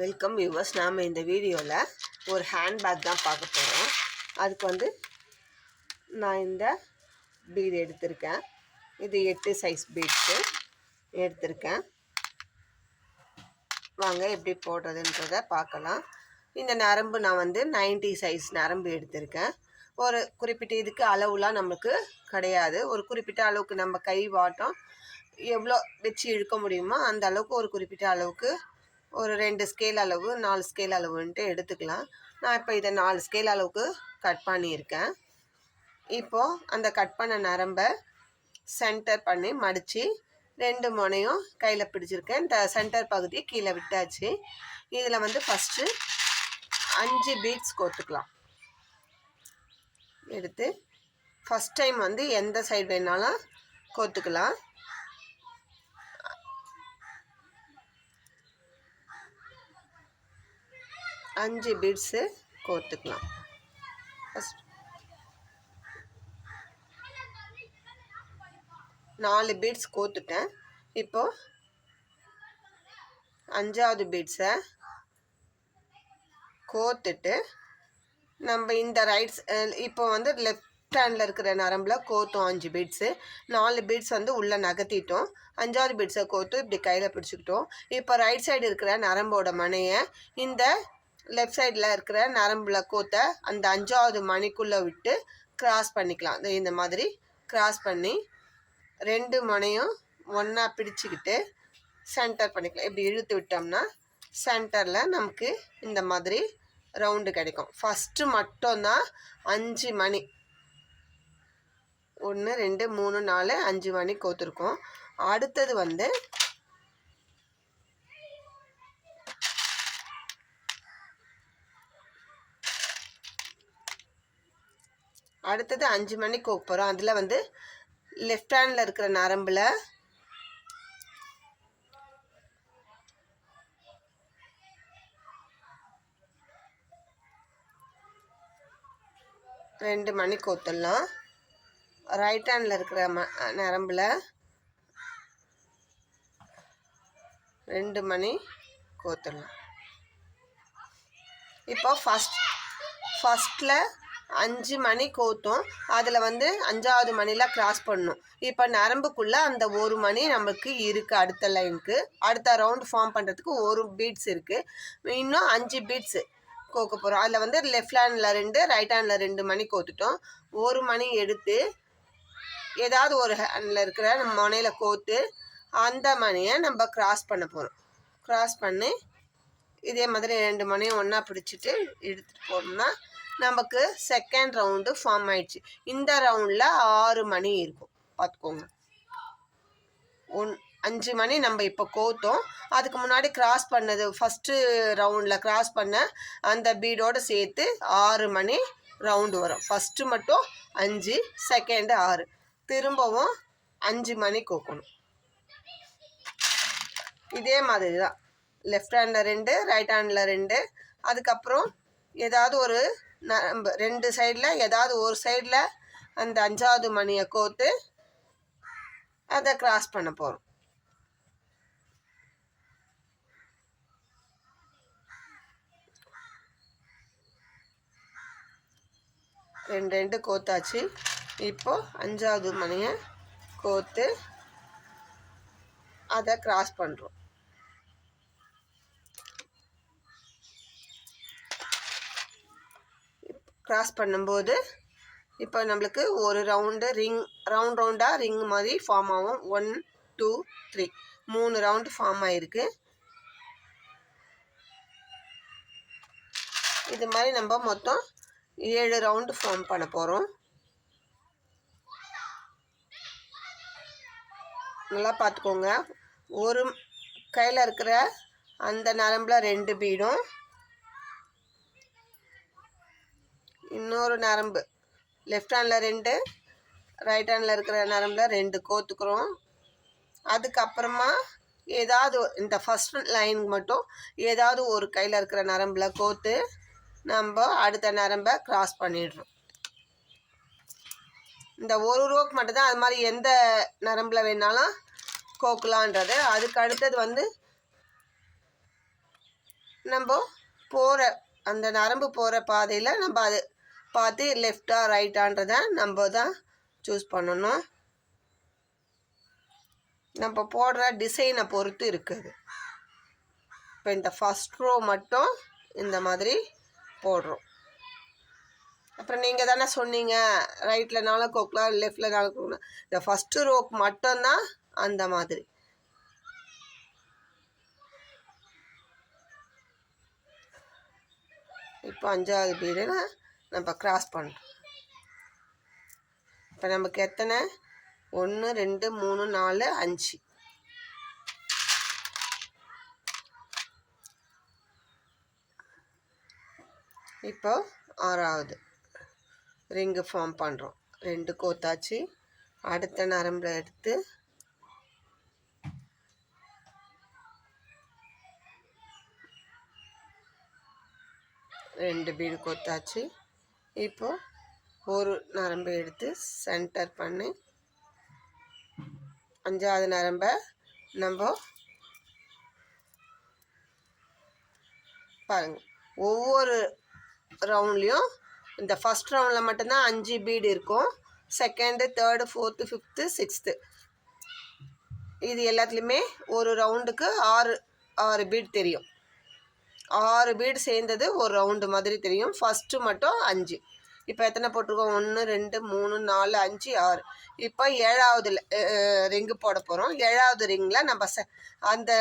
Welcome viewers. நாம் இந்த வீடியோவில் ஒரு ஹேண்ட்பேக் தான் பார்க்க போகிறோம். அதுக்கு நான் இந்த பீடு எடுத்திருக்கேன். இது 8 சைஸ் பீட்ஸு எடுத்திருக்கேன். வாங்க எப்படி போடுறதுன்றதை பார்க்கலாம். இந்த நரம்பு நான் 90 சைஸ் நரம்பு எடுத்திருக்கேன். ஒரு குறிப்பிட்ட இதுக்கு அளவுலாம் நமக்கு கிடையாது. ஒரு குறிப்பிட்ட அளவுக்கு நம்ம கை வாட்டம் எவ்வளோ வச்சு இழுக்க முடியுமோ அந்த அளவுக்கு ஒரு குறிப்பிட்ட அளவுக்கு ஒரு 2 ஸ்கேல் அளவு 4 ஸ்கேல் அளவுன்ட்டு எடுத்துக்கலாம். நான் இப்போ இதை 4 ஸ்கேல் அளவுக்கு கட் பண்ணியிருக்கேன். இப்போது அந்த கட் பண்ண நரம்பை சென்டர் பண்ணி மடித்து 2 முனையும் கையில் பிடிச்சிருக்கேன். இந்த சென்டர் பகுதியை கீழே விட்டாச்சு. இதில் ஃபஸ்ட்டு 5 பீட்ஸ் கோர்த்துக்கலாம். எடுத்து ஃபஸ்ட் டைம் எந்த சைடு வேணாலும் கோர்த்துக்கலாம். 5 பீட்ஸு கோர்த்துக்கலாம். ஃபஸ்ட் 4 பீட்ஸ் கோர்த்துட்டேன். இப்போது 5வது பீட்ஸை கோர்த்துட்டு நம்ம இந்த ரைட்ஸ் இப்போ லெஃப்ட் ஹேண்டில் இருக்கிற நரம்பில் கோர்த்தோம் 5 பீட்ஸு. 4 பீட்ஸ் உள்ளே நகர்த்திட்டோம். 5வது பீட்ஸை கோர்த்து இப்படி கையில் பிடிச்சிக்கிட்டோம். இப்போ ரைட் சைடு இருக்கிற நரம்போட மனையை இந்த லெஃப்ட் சைடில் இருக்கிற நரம்பில் கோத்த அந்த 5வது மணிக்குள்ளே விட்டு கிராஸ் பண்ணிக்கலாம். இந்த மாதிரி கிராஸ் பண்ணி 2 மனையும் ஒன்றா பிடிச்சிக்கிட்டு சென்டர் பண்ணிக்கலாம். இப்படி இழுத்து விட்டோம்னா சென்டரில் நமக்கு இந்த மாதிரி ரவுண்டு கிடைக்கும். ஃபஸ்ட்டு மட்டும்தான் 5 மணி 1 2 3 4 5 மணி கோத்துருக்கோம். அடுத்தது அடுத்தது 5 மணி கோக்க போகிறோம். அதில் லெஃப்ட் ஹேண்டில் இருக்கிற நரம்பில் ரெண்டு மணி கோத்துடலாம். ரைட் ஹேண்டில் இருக்கிற நரம்பில் 2 மணி கோத்துடலாம். இப்போ ஃபஸ்ட்டில் 5 மணி கோத்தோம். அதில் 5வது மணியில் கிராஸ் பண்ணணும். இப்போ நரம்புக்குள்ளே அந்த 1 மணி நமக்கு இருக்குது. அடுத்த லைனுக்கு அடுத்த ரவுண்ட் ஃபார்ம் பண்ணுறதுக்கு 1 பீட்ஸ் இருக்குது. இன்னும் 5 பீட்ஸு கோக்க போகிறோம். அதில் லெஃப்ட் ஹேண்டில் 2 ரைட் ஹேண்டில் 2 மணி கோத்துட்டோம். 1 மணி எடுத்து ஏதாவது ஒரு ஹேண்டில் இருக்கிற நம்ம முனையில் கோத்து அந்த மணியை நம்ம கிராஸ் பண்ண போகிறோம். கிராஸ் பண்ணி இதே மாதிரி 2 மணியும் ஒன்றா பிடிச்சிட்டு எடுத்துகிட்டு போனோம்னா நமக்கு செகண்ட் ரவுண்டு ஃபார்ம் ஆயிடுச்சு. இந்த ரவுண்டில் 6 மணி இருக்கும். பார்த்துக்கோங்க. 5 மணி நம்ம இப்போ கோத்தோம். அதுக்கு முன்னாடி கிராஸ் பண்ணது ஃபஸ்ட்டு ரவுண்டில் கிராஸ் பண்ண அந்த பீடோடு சேர்த்து 6 மணி ரவுண்டு வரும். ஃபஸ்ட்டு மட்டும் 5, செகண்டு 6. திரும்பவும் 5 மணி கோக்கணும். இதே மாதிரி தான் லெஃப்ட் ஹேண்டில் 2 ரைட் ஹேண்டில் 2. அதுக்கப்புறம் ஏதாவது ஒரு நம்ம 2 சைடில் ஏதாவது ஒரு சைடில் அந்த 5வது மணியை கோத்து அதை கிராஸ் பண்ண போகிறோம். ரெண்டு கோத்தாச்சு. இப்போது 5வது மணியை கோத்து அதை கிராஸ் பண்ணுறோம். கிராஸ் பண்ணும்போது இப்போ நம்மளுக்கு ஒரு ரவுண்டு ரவுண்டாக ரிங் மாதிரி ஃபார்ம் ஆகும். 1 2 3 3 ரவுண்டு ஃபார்ம் ஆகிருக்கு. இது மாதிரி நம்ம மொத்தம் 7 ரவுண்டு ஃபார்ம் பண்ண போகிறோம். நல்லா பார்த்துக்கோங்க. ஒரு கையில் இருக்கிற அந்த நரம்பில் 2 பீடும், இன்னொரு நரம்பு லெஃப்ட் ஹேண்டில் 2 ரைட் ஹேண்டில் இருக்கிற நரம்பில் 2 கோத்துக்கிறோம். அதுக்கப்புறமா ஏதாவது இந்த ஃபஸ்ட் லைன் மட்டும் ஏதாவது ஒரு கையில் இருக்கிற நரம்பில் கோத்து நம்ம அடுத்த நரம்பை கிராஸ் பண்ணிடுறோம். இந்த ஒரு ரோக்கு மட்டும்தான் அது மாதிரி எந்த நரம்பில் வேணாலும் கோக்கலான்றது. அதுக்கு அடுத்தது நம்ம போகிற அந்த நரம்பு போகிற பாதையில் நம்ம அது பார்த்து லெஃப்டா ரைட்டான்றதை நம்ம தான் சூஸ் பண்ணணும். நம்ம போடுற டிசைனை பொறுத்து இருக்குது. இப்போ இந்த ஃபஸ்ட் ரோ மட்டும் இந்த மாதிரி போடுறோம். அப்புறம் நீங்கள் தானே சொன்னீங்க ரைட்டில் 4 கோக்கலாம் லெஃப்டில் 4 கோக்கலாம். இந்த ஃபஸ்ட்டு ரோக்கு மட்டும்தான் அந்த மாதிரி. இப்போ 5வது பீடு நம்ம கிராஸ் பண்ணுறோம். இப்போ நமக்கு எத்தனை 1 2 3 4 5. இப்போ 6வது ரிங்கு ஃபார்ம் பண்ணுறோம். 2 கோத்தாச்சு. அடுத்த நரம்புல எடுத்து ரெண்டு பீடு கோத்தாச்சு. இப்போ ஒரு நரம்பை எடுத்து சென்டர் பண்ணி 5வது நரம்பை நம்ம பாருங்க. ஒவ்வொரு ரவுண்ட்லேயும் இந்த ஃபஸ்ட் ரவுண்டில் மட்டும்தான் 5 பீடு இருக்கும். Second, third, 4th, 5th, 6th இது எல்லாத்துலேயுமே ஒரு ரவுண்டுக்கு 6 பீடு தெரியும். 6 பீடு சேர்ந்தது ஒரு ரவுண்டு மாதிரி தெரியும். ஃபஸ்ட்டு மட்டும் 5. இப்போ எத்தனை போட்டிருக்கோம்? 1 2 3 4 5 6. இப்போ 7வது ரிங்கு போட போகிறோம். 7வது ரிங்கில் நம்ம அந்த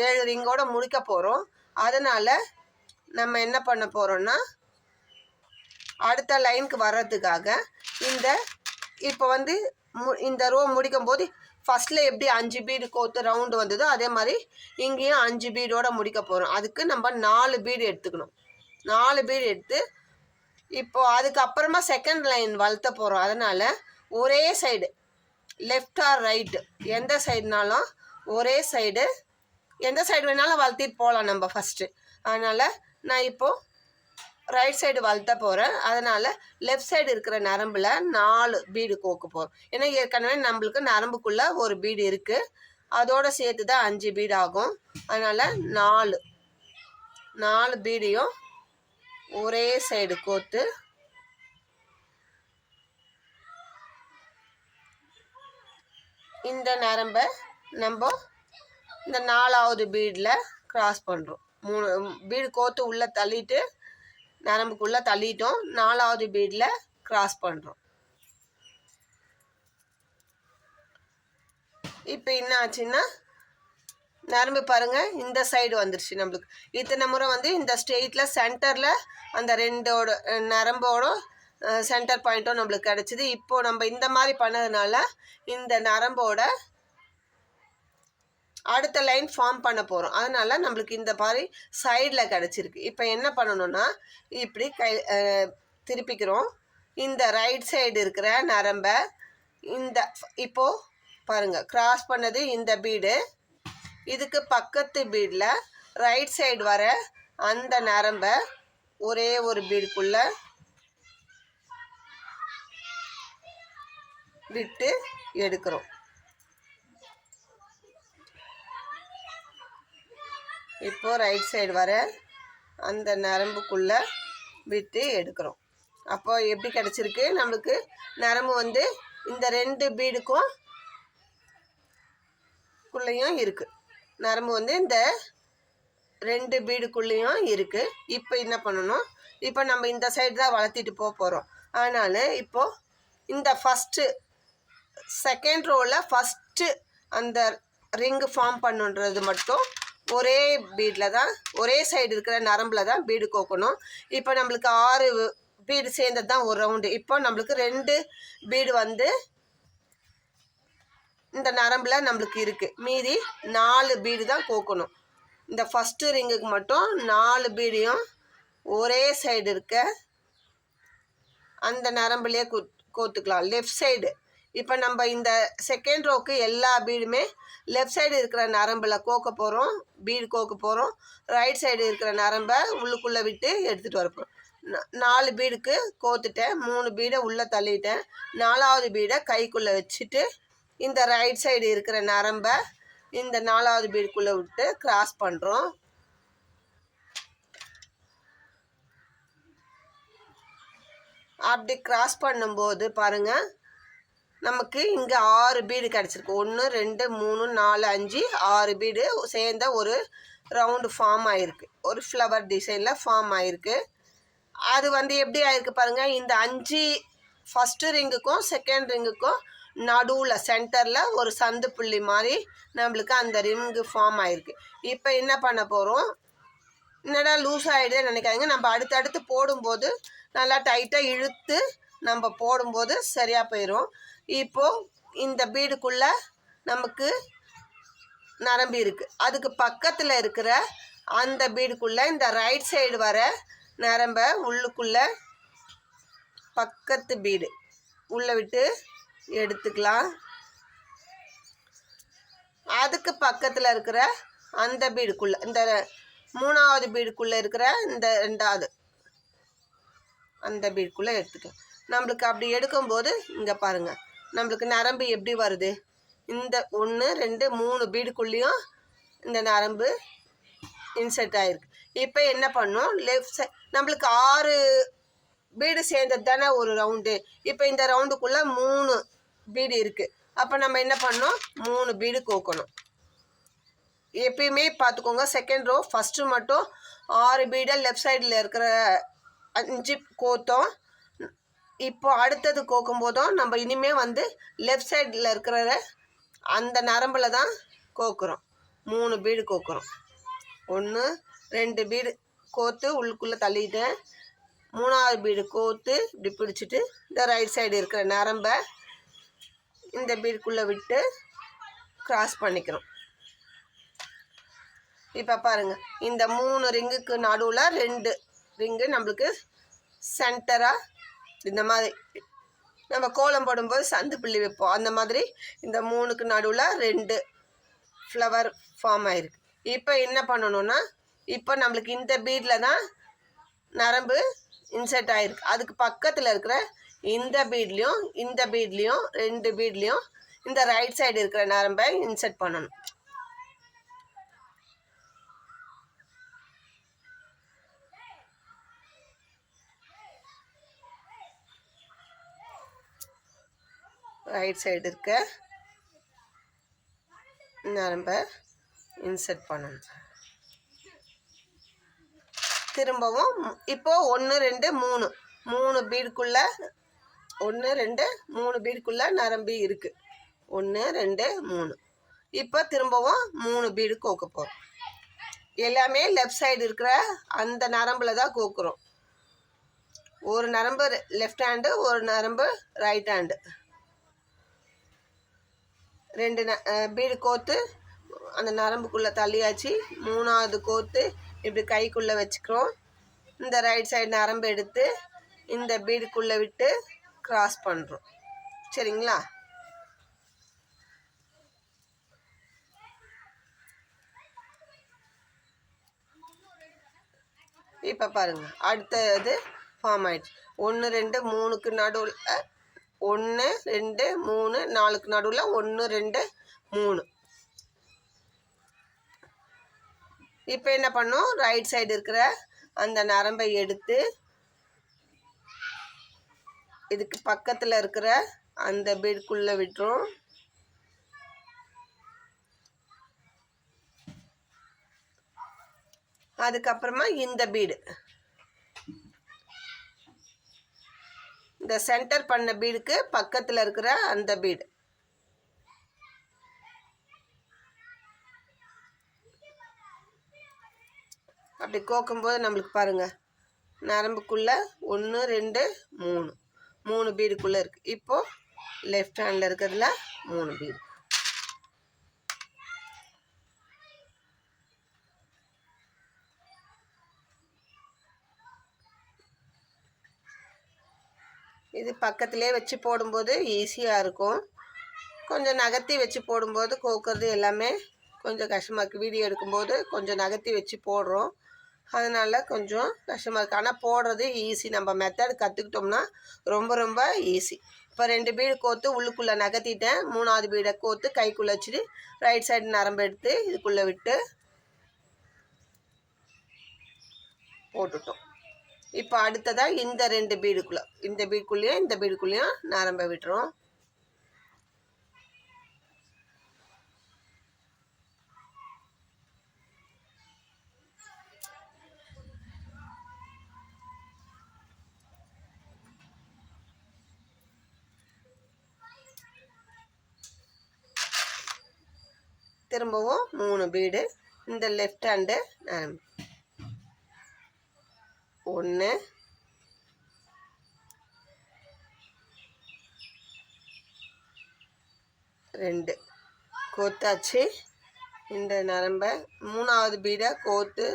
7 ரிங்கோட முடிக்க போகிறோம். அதனால் நம்ம என்ன பண்ண போகிறோன்னா அடுத்த லைனுக்கு வர்றதுக்காக இப்போ இந்த ரோ முடிக்கும் போது ஃபஸ்ட்டில் எப்படி 5 பீடு கோத்து ரவுண்டு வந்ததோ அதே மாதிரி இங்கேயும் 5 பீடோடு முடிக்க போகிறோம். அதுக்கு நம்ம 4 பீடு எடுத்துக்கணும். 4 பீடு எடுத்து இப்போது அதுக்கப்புறமா செகண்ட் லைன் வளர்த்த போகிறோம். அதனால் ஒரே சைடு லெஃப்ட் ஆர் ரைட்டு எந்த சைடுனாலும் ஒரே சைடு எந்த சைடு வேணாலும் வளர்த்திட்டு போகலாம் நம்ம ஃபஸ்ட்டு. அதனால் நான் இப்போது ரைட் சைடு வளர்த்த போகிறேன். அதனால் லெஃப்ட் சைடு இருக்கிற நரம்பில் 4 பீடு கோக்க போகிறோம். ஏன்னா ஏற்கனவே நம்மளுக்கு நரம்புக்குள்ளே ஒரு பீடு இருக்குது. அதோடு சேர்த்து தான் 5 பீடு ஆகும். அதனால் 4 பீடையும் ஒரே சைடு கோத்து இந்த நரம்பை நம்ம இந்த 4வது பீடில் கிராஸ் பண்ணுறோம். 3 பீடு கோத்து உள்ளே தள்ளிட்டு நரம்புக்குள்ளே தள்ளிட்டோம். 4வது பீடில் கிராஸ் பண்ணுறோம். இப்போ என்ன ஆச்சுன்னா நரம்பு பாருங்கள் இந்த சைடு வந்துருச்சு. நம்மளுக்கு இத்தனை முறை இந்த ஸ்ட்ரெயிட்டில் சென்டரில் அந்த 2 நரம்போட சென்டர் பாயிண்ட்டும் நம்மளுக்கு கிடச்சிது. இப்போது நம்ம இந்த மாதிரி பண்ணதுனால இந்த நரம்போட அடுத்த லைன் ஃபார்ம் பண்ண போகிறோம். அதனால் நம்மளுக்கு இந்த மாதிரி சைடில் கிடச்சிருக்கு. இப்போ என்ன பண்ணணும்னா இப்படி திருப்பிக்கிறோம். இந்த ரைட் சைடு இருக்கிற நரம்பை இப்போது பாருங்கள் கிராஸ் பண்ணது இந்த பீடு. இதுக்கு பக்கத்து பீடில் ரைட் சைடு வர அந்த நரம்பை ஒரே ஒரு பீடுக்குள்ளே விட்டு எடுக்கிறோம். இப்போது ரைட் சைடு வர அந்த நரம்புக்குள்ளே விட்டு எடுக்கிறோம். அப்போ எப்படி கிடச்சிருக்கு நம்மளுக்கு நரம்பு இந்த 2 பீடுக்கும் குள்ளேயும் இருக்குது. நரம்பு இந்த 2 பீடுக்குள்ளேயும் இருக்குது. இப்போ என்ன பண்ணணும்? இப்போ நம்ம இந்த சைடு தான் வளர்த்திட்டு போகிறோம். அதனால் இப்போது இந்த செகண்ட் ரோவில் ஃபஸ்ட்டு அந்த ரிங்கு ஃபார்ம் பண்ணுன்றது மட்டும் ஒரே பீடில் தான் ஒரே சைடு இருக்கிற நரம்பில் தான் பீடு கோக்கணும். இப்போ நம்மளுக்கு 6 பீடு சேர்ந்தது தான் ஒரு ரவுண்டு. இப்போ நம்மளுக்கு 2 பீடு இந்த நரம்பில் நம்மளுக்கு இருக்குது. மீதி 4 பீடு தான் கோக்கணும். இந்த ஃபஸ்ட்டு ரிங்குக்கு மட்டும் 4 பீடையும் ஒரே சைடு இருக்க அந்த நரம்புலேயே கோத்துக்கலாம். லெஃப்ட் சைடு இப்போ நம்ம இந்த செகண்ட் ரோக்கு எல்லா பீடுமே லெஃப்ட் சைடு இருக்கிற நரம்பில் கோக்க போகிறோம். பீடு கோக்க போகிறோம். ரைட் சைடு இருக்கிற நரம்பை உள்ளுக்குள்ளே விட்டு எடுத்துகிட்டு வரப்போம். 4 பீடுக்கு கோத்துட்டேன். 3 பீடை உள்ளே தள்ளிட்டேன். 4வது பீடை கைக்குள்ளே வச்சுட்டு இந்த ரைட் சைடு இருக்கிற நரம்பை இந்த 4வது பீடுக்குள்ளே விட்டு கிராஸ் பண்ணுறோம். அப்படி கிராஸ் பண்ணும்போது பாருங்கள் நமக்கு இங்கே 6 பீடு கிடச்சிருக்கு. 1 2 3 4 5 6 பீடு சேர்ந்த ஒரு ரவுண்டு ஃபார்ம் ஆகிருக்கு. ஒரு ஃப்ளவர் டிசைனில் ஃபார்ம் ஆகிருக்கு. அது வந்து எப்படி ஆயிருக்கு பாருங்கள், இந்த 5 ஃபஸ்ட்டு ரிங்குக்கும் செகண்ட் ரிங்குக்கும் நடுவில் சென்டரில் ஒரு சந்து புள்ளி மாதிரி நம்மளுக்கு அந்த ரிங்கு ஃபார்ம் ஆகிருக்கு. இப்போ என்ன பண்ண போகிறோம், என்னடா லூஸ் ஆகிடுதுன்னு நினைக்காதீங்க. நம்ம அடுத்தடுத்து போடும்போது நல்லா டைட்டாக இழுத்து நம்ம போடும்போது சரியாக போயிடும். இப்போது இந்த பீடுக்குள்ளே நமக்கு நரம்பு இருக்குது. அதுக்கு பக்கத்தில் இருக்கிற அந்த பீடுக்குள்ளே இந்த ரைட் சைடு வர நரம்பை உள்ளுக்குள்ளே பக்கத்து பீடு உள்ளே விட்டு எடுத்துக்கலாம். அதுக்கு பக்கத்தில் இருக்கிற அந்த பீடுக்குள்ளே, இந்த 3வது பீடுக்குள்ளே இருக்கிற இந்த 2வது அந்த பீடுக்குள்ளே எடுத்துக்கலாம். நம்மளுக்கு அப்படி எடுக்கும்போது இங்கே பாருங்கள் நம்மளுக்கு நரம்பு எப்படி வருது. இந்த 1 2 3 பீடுக்குள்ளேயும் இந்த நரம்பு இன்செர்ட் ஆகிருக்கு. இப்போ என்ன பண்ணோம், லெஃப்ட் சைட் நம்மளுக்கு 6 பீடு சேர்ந்தது தானே ஒரு ரவுண்டு. இப்போ இந்த ரவுண்டுக்குள்ளே 3 பீடு இருக்குது. அப்போ நம்ம என்ன பண்ணோம், 3 பீடு கோக்கணும். எப்பயுமே பார்த்துக்கோங்க, செகண்ட் ரோ ஃபஸ்ட்டு மட்டும் 6 பீடை லெஃப்ட் சைடில் இருக்கிற 5 கோத்தோம். இப்போ அடுத்தது கோக்கும் போதும் நம்ம இனிமேல் வந்து லெஃப்ட் சைடில் இருக்கிற அந்த நரம்பில் தான் கோக்குறோம். 3 பீடு கோக்குறோம். 1 2 பீடு கோத்து உள்ளுக்குள்ளே தள்ளிட்டேன். 3வது பீடு கோத்து இப்படி பிடிச்சிட்டு இந்த ரைட் சைடு இருக்கிற நரம்பை இந்த பீடுக்குள்ளே விட்டு கிராஸ் பண்ணிக்கிறோம். இப்போ பாருங்கள் இந்த 3 ரிங்குக்கு நடுவில் 2 ரிங்கு நம்மளுக்கு சென்டராக இந்த மாதிரி நம்ம கோலம் போடும்போது சந்து புள்ளி வைப்போம். அந்த மாதிரி இந்த 3க்கு நடுவில் 2 ஃப்ளவர் ஃபார்ம் ஆகிருக்கு. இப்போ என்ன பண்ணணுன்னா, இப்போ நம்மளுக்கு இந்த பீடில் தான் நரம்பு இன்செர்ட் ஆகிருக்கு. அதுக்கு பக்கத்தில் இருக்கிற இந்த பீட்லேயும் இந்த பீட்லேயும் 2 பீட்லேயும் இந்த ரைட் சைடு இருக்கிற நரம்பை இன்செர்ட் பண்ணணும். ரைட் சைடு இருக்க நரம்பை இன்செர்ட் பண்ணணும். திரும்பவும் இப்போது 1 2 3 பீடுக்குள்ளே 1 2 3 பீடுக்குள்ளே நரம்பு இருக்குது. 1 2 3. இப்போ திரும்பவும் 3 பீடு கோக்க போகிறோம். எல்லாமே லெஃப்ட் சைடு இருக்கிற அந்த நரம்பில் தான் கோக்குறோம். ஒரு நரம்பு லெஃப்ட் ஹேண்டு, ஒரு நரம்பு ரைட் ஹேண்டு. 2 பீடு கோத்து அந்த நரம்புக்குள்ளே தள்ளியாச்சு. 3வது கோத்து இப்படி கைக்குள்ளே வச்சுக்கிறோம். இந்த ரைட் சைடு நரம்பு எடுத்து இந்த பீடுக்குள்ளே விட்டு கிராஸ் பண்ணுறோம். சரிங்களா? இப்போ பாருங்கள் அடுத்தது ஃபார்ம் ஆயிடுச்சு. 1 2 3க்கு நடுவில் 1 2 3 4க்கு நடுவில் 1 2 3. இப்போ என்ன பண்ணோம், ரைட் சைடு இருக்கிற அந்த நரம்பை எடுத்து இதுக்கு பக்கத்தில் இருக்கிற அந்த பீடுக்குள்ளே விட்டுரும். அதுக்கப்புறமா இந்த பீடு, இந்த சென்டர் பண்ண பீடுக்கு பக்கத்தில் இருக்கிற அந்த பீடு. அப்படி கோக்கும்போது நம்மளுக்கு பாருங்கள் நரம்புக்குள்ளே 1 2 3 பீடுக்குள்ளே இருக்குது. இப்போது லெஃப்ட் ஹேண்டில் இருக்கிறதுல 3 பீடு. இது பக்கத்திலே வச்சு போடும்போது ஈஸியாக இருக்கும். கொஞ்சம் நகர்த்தி வச்சு போடும்போது கோக்கிறது எல்லாமே கொஞ்சம் கஷ்டமாக இருக்குது. வீடியோ எடுக்கும்போது கொஞ்சம் நகர்த்தி வச்சு போடுறோம், அதனால் கொஞ்சம் கஷ்டமாக இருக்குது. ஆனால் போடுறது ஈஸி. நம்ம மெத்தட் கற்றுக்கிட்டோம்னா ரொம்ப ரொம்ப ஈஸி. இப்போ 2 பீடு கோத்து உள்ளுக்குள்ளே நகர்த்திட்டேன். 3வது பீடை கோத்து கைக்குள்ளே வச்சுட்டு ரைட் சைடு நரம்பு எடுத்து இதுக்குள்ளே விட்டு போட்டுட்டோம். இப்போ அடுத்ததாக இந்த 2 பீடுக்குள்ளே இந்த பீடுக்குள்ளேயும் நரம்ப விட்டுரும். திரும்பவும் 3 பீடு இந்த லெஃப்ட் ஹேண்டு நரம்பு 1 2 கோத்தாச்சு. இந்த நரம்பை 3ஆவது பீடை கோத்து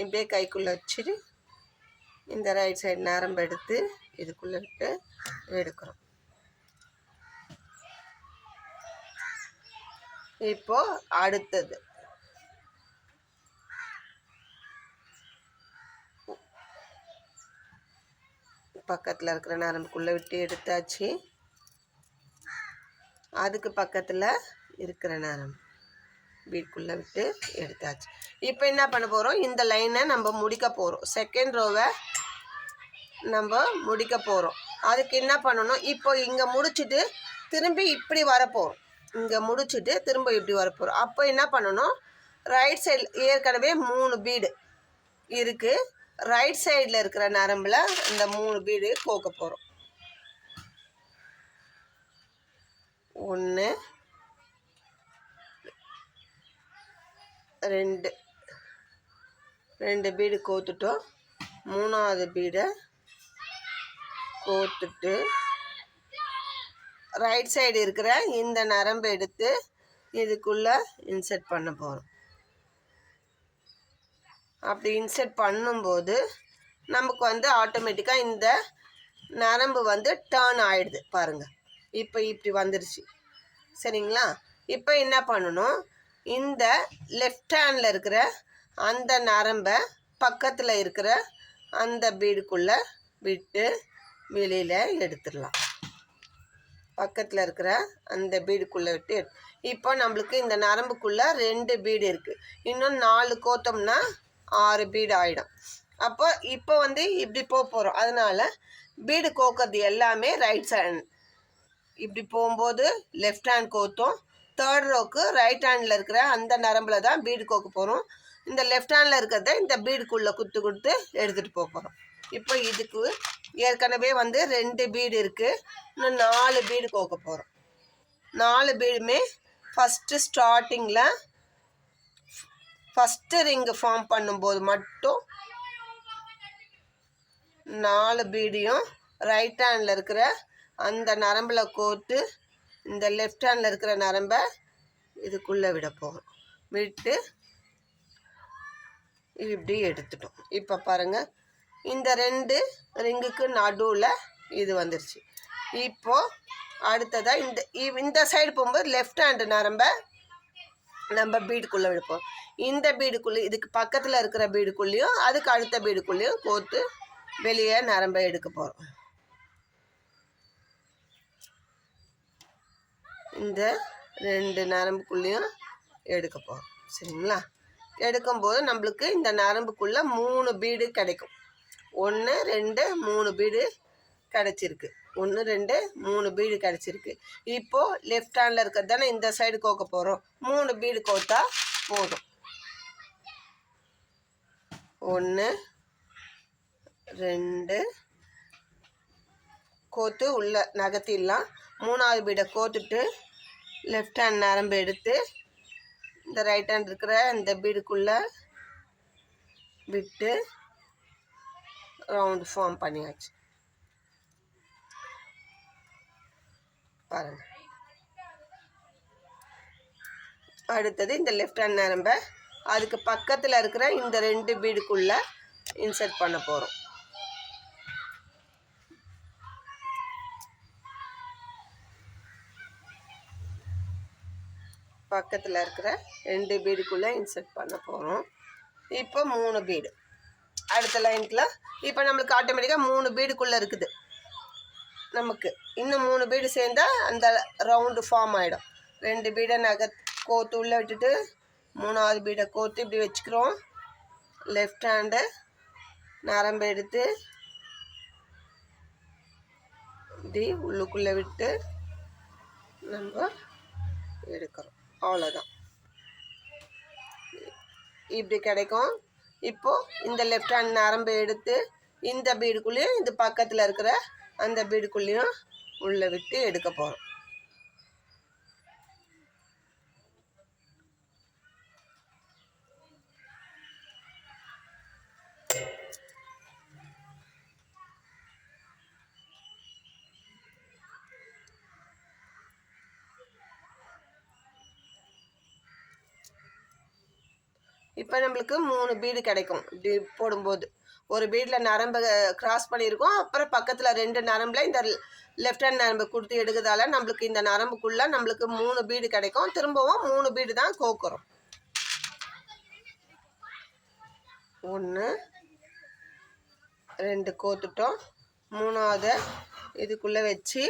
இப்படியே கைக்குள்ளே வச்சுட்டு இந்த ரைட் சைடு நரம்பு எடுத்து இதுக்குள்ளே விட்டு எடுக்கிறோம். இப்போ அடுத்தது பக்கத்தில் இருக்கிற நரம்புக்குள்ளே விட்டு எடுத்தாச்சு. அதுக்கு பக்கத்தில் இருக்கிற நரம்பு வீட்டுக்குள்ளே விட்டு எடுத்தாச்சு. இப்போ என்ன பண்ண போகிறோம், இந்த லைனை நம்ம முடிக்க போகிறோம். செகண்ட் ரோவை நம்ம முடிக்க போகிறோம். அதுக்கு என்ன பண்ணணும், இப்போ இங்கே முடிச்சுட்டு திரும்பி இப்படி வரப்போகிறோம். இங்கே முடிச்சுட்டு திரும்ப இப்படி வரப்போகிறோம். அப்போ என்ன பண்ணணும், ரைட் சைடில் ஏற்கனவே 3 பீடு இருக்குது. ரைட் சைடில் இருக்கிற நரம்பில் இந்த 3 பீடு கோக்க போகிறோம். 1 2 பீடு கோத்துட்டோம். 3ஆவது பீடை கோத்துட்டு ரைட் சைடு இருக்கிற இந்த நரம்பு எடுத்து இதுக்குள்ளே இன்சர்ட் பண்ண போகிறோம். அப்படி இன்சர்ட் பண்ணும்போது நமக்கு வந்து ஆட்டோமேட்டிக்காக இந்த நரம்பு வந்து டேர்ன் ஆகிடுது பாருங்கள். இப்போ இப்படி வந்துருச்சு சரிங்களா. இப்போ என்ன பண்ணணும், இந்த லெஃப்ட் ஹேண்டில் இருக்கிற அந்த நரம்பை பக்கத்தில் இருக்கிற அந்த பீடுக்குள்ளே விட்டு வெளியில் எடுத்துடலாம். பக்கத்தில் இருக்கிற அந்த பீடுக்குள்ளே விட்டு இப்போ நம்மளுக்கு இந்த நரம்புக்குள்ளே 2 பீடு இருக்குது. இன்னும் 4 கோத்தோம்னா 6 பீடு ஆகிடும். அப்போ இப்போ வந்து இப்படி போகிறோம். அதனால் பீடு கோக்கிறது எல்லாமே ரைட் சைடு. இப்படி போகும்போது லெஃப்ட் ஹேண்ட் கோத்தோம். தேர்ட் ரோக்கு ரைட் ஹேண்டில் இருக்கிற அந்த நரம்பில் தான் பீடு கோக்க போகிறோம். இந்த லெஃப்ட் ஹேண்டில் இருக்கிறத இந்த பீடுக்குள்ளே கொடுத்து எடுத்துகிட்டு போகிறோம். இப்போ இதுக்கு ஏற்கனவே வந்து 2 பீடு இருக்குது. இன்னும் 4 பீடு கோக்க போகிறோம். 4 பீடுமே ஃபஸ்ட்டு ஸ்டார்டிங்கில் ஃபஸ்ட்டு ரிங்கு ஃபார்ம் பண்ணும்போது மட்டும் 4 பீடையும் ரைட் ஹேண்டில் இருக்கிற அந்த நரம்பில் கோத்து இந்த லெஃப்ட் ஹேண்டில் இருக்கிற நரம்பை இதுக்குள்ளே விட போகிறோம். விட்டு இப்படி எடுத்துட்டோம். இப்போ பாருங்கள், இந்த 2 ரிங்குக்கு நடுவில் இது வந்துருச்சு. இப்போது அடுத்ததாக இந்த சைடு போகும்போது லெஃப்ட் ஹேண்டு நரம்பை நம்ம பீடுக்குள்ளே விடுப்போம். இந்த பீடுக்குள்ளே இதுக்கு பக்கத்தில் இருக்கிற பீடுக்குள்ளேயும் அதுக்கு அடுத்த பீடுக்குள்ளேயும் கோத்து வெளியே நரம்பை எடுக்க போகிறோம். இந்த 2 நரம்புக்குள்ளேயும் எடுக்க போகிறோம் சரிங்களா. எடுக்கும்போது நம்மளுக்கு இந்த நரம்புக்குள்ளே 3 பீடு கிடைக்கும். 1 2 3 பீடு கிடச்சிருக்கு. 1 2 3 பீடு கிடச்சிருக்கு. இப்போது லெஃப்ட் ஹேண்டில் இருக்கிறது தானே இந்த சைடு கோக்க போகிறோம். 3 பீடு கோத்தா போதும். 1 2 கோத்து உள்ள நகர்த்திடலாம். 3ஆவது பீடை கோத்துட்டு லெஃப்ட் ஹேண்ட் நரம்பு எடுத்து இந்த ரைட் ஹேண்ட் இருக்கிற இந்த பீடுக்குள்ளே விட்டு ரவுண்டு ஃபார்ம் பண்ணியாச்சு பாருங்கள். அடுத்தது இந்த லெஃப்ட் ஹேண்ட் நரம்பை அதுக்கு பக்கத்தில் இருக்கிற இந்த 2 பீடுக்குள்ளே இன்சர்ட் பண்ண போகிறோம். பக்கத்தில் இருக்கிற 2 பீடுக்குள்ளே இன்சர்ட் பண்ண போகிறோம். இப்போ 3 பீடு அடுத்த லைனுக்குள்ள. இப்போ நம்மளுக்கு ஆட்டோமேட்டிக்காக 3 பீடுக்குள்ளே இருக்குது. நமக்கு இன்னும் 3 பீடு சேர்ந்தால் அந்த ரவுண்டு ஃபார்ம் ஆகிடும். 2 பீடை கோத்து உள்ளே விட்டுட்டு 3ஆவது பீடை கோத்து இப்படி வச்சுக்கிறோம். லெஃப்ட் ஹேண்டு நரம்பு எடுத்து இப்படி உள்ளுக்குள்ளே விட்டு நம்ம எடுக்கிறோம். அவ்வளோதான், இப்படி கிடைக்கும். இப்போது இந்த லெஃப்ட் ஹேண்ட் நரம்பு எடுத்து இந்த பீடுக்குள்ளேயும் இந்த பக்கத்தில் இருக்கிற அந்த பீடுக்குள்ளேயும் உள்ளே விட்டு எடுக்க போகிறோம். இப்போ நம்மளுக்கு 3 பீடு கிடைக்கும். இப்படி போடும்போது ஒரு பீடில் நரம்பு கிராஸ் பண்ணியிருக்கோம், அப்புறம் பக்கத்தில் 2 நரம்பில் இந்த லெஃப்ட் ஹேண்ட் நரம்பு கொடுத்து எடுக்கிறதால நம்மளுக்கு இந்த நரம்புக்குள்ளே நம்மளுக்கு 3 பீடு கிடைக்கும். திரும்பவும் 3 பீடு தான் கோக்குறோம். 1 2 கோத்துட்டோம். 3ஆவது இதுக்குள்ளே வச்சு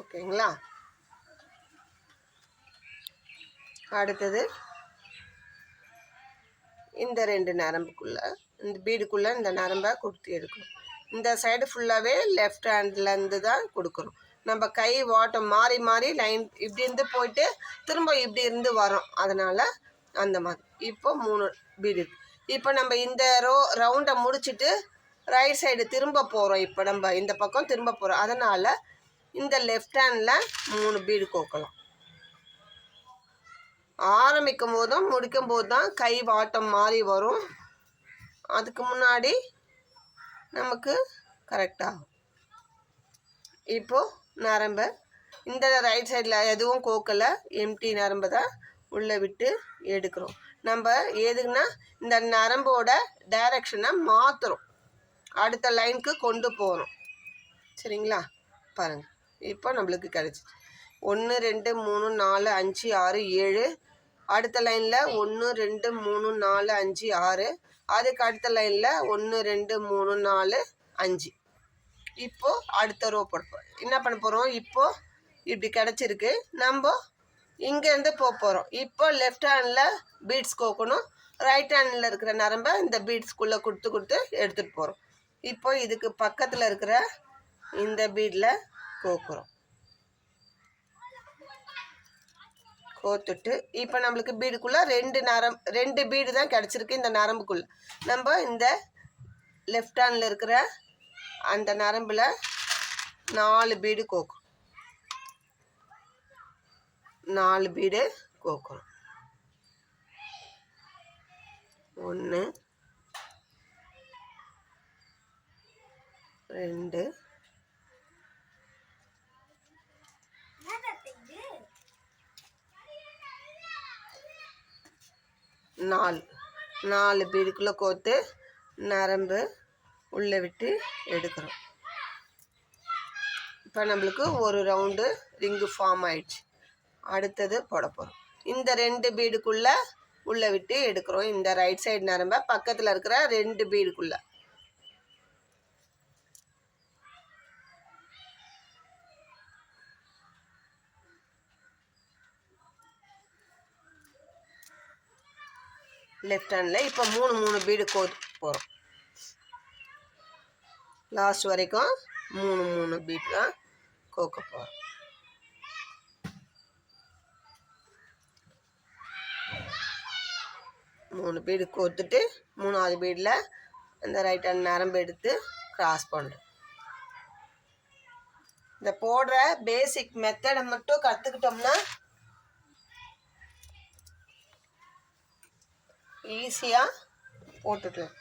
ஓகேங்களா. அடுத்தது இந்த 2 நரம்புக்குள்ள இந்த பீடுக்குள்ளே இந்த நரம்பை கொடுத்து எடுக்கணும். இந்த சைடு ஃபுல்லாகவே லெஃப்ட் ஹேண்ட்லேருந்து தான் கொடுக்குறோம். நம்ம கை வாட்டம் மாறி மாறி லைன் இப்படி இருந்து போயிட்டு திரும்ப இப்படி இருந்து வரோம். அதனால் அந்த மாதிரி இப்போ 3 பீடு. இப்போ நம்ம இந்த ரவுண்டை முடிச்சுட்டு ரைட் சைடு திரும்ப போகிறோம். இப்போ நம்ம இந்த பக்கம் திரும்ப போகிறோம். அதனால் இந்த லெஃப்ட் ஹேண்டில் 3 பீடு கோக்கலாம். ஆரம்பிக்கும் போதும் முடிக்கும் போது தான் கை வாட்டம் மாறி வரும். அதுக்கு முன்னாடி நமக்கு கரெக்டாகும். இப்போது நரம்பை இந்த ரைட் சைடில் எதுவும் கோக்கலை, எம்டி நரம்பை தான் உள்ளே விட்டு எடுக்கிறோம். நம்ம எதுக்குன்னா இந்த நரம்போட டைரக்ஷனை மாற்றுறோம், அடுத்த லைனுக்கு கொண்டு போகிறோம். சரிங்களா, பாருங்கள். இப்போ நம்மளுக்கு கிடச்சிச்சு 1 2 3 4 5 6 7. அடுத்த லைனில் 1 2 3 4 5 6. அதுக்கு அடுத்த லைனில் 1 2 3 4 5. இப்போது அடுத்த ரோ போடுறோம். என்ன பண்ண போகிறோம், இப்போது இப்படி கிடச்சிருக்கு. நம்ம இங்கேருந்து போகிறோம். இப்போ லெஃப்ட் ஹேண்டில் பீட்ஸ் கோக்கணும், ரைட் ஹேண்டில் இருக்கிற நரம்பை இந்த பீட்ஸ்குள்ளே கொடுத்து எடுத்துகிட்டு போகிறோம். இப்போ இதுக்கு பக்கத்தில் இருக்கிற இந்த பீடில் கோக்குறோம். கோத்துட்டு இப்போ நம்மளுக்கு பீடுக்குள்ளே 2 பீடு தான் கிடச்சிருக்கு. இந்த நரம்புக்குள்ளே நம்ம இந்த லெஃப்ட் ஹேண்டில் இருக்கிற அந்த நரம்பில் 4 பீடு கோக்கும். 4 பீடு கோக்குறோம். 1 2 4 பீடுக்குள்ளே கோத்து நரம்பு உள்ளே விட்டு எடுக்கிறோம். இப்போ நம்மளுக்கு ஒரு ரவுண்டு ரிங்கு ஃபார்ம் ஆயிடுச்சு. அடுத்தது போட போகிறோம். இந்த 2 பீடுக்குள்ளே உள்ளே விட்டு எடுக்கிறோம். இந்த ரைட் சைடு நரம்பை பக்கத்தில் இருக்கிற 2 பீடுக்குள்ளே. லெஃப்ட் ஹேண்டில் இப்போ 3 பீடு கோத்து போகிறோம். லாஸ்ட் வரைக்கும் 3 பீடு தான் கோக்க போகிறோம். மூணு பீடு கோத்துட்டு 3ஆவது பீடில் அந்த ரைட் ஹேண்ட் நரம்பு எடுத்து கிராஸ் பண்ணுறோம். இந்த போடுற பேசிக் மெத்தடை மட்டும் கற்றுக்கிட்டோம்னா ஈஸியாக போட்டுக்கலாம்.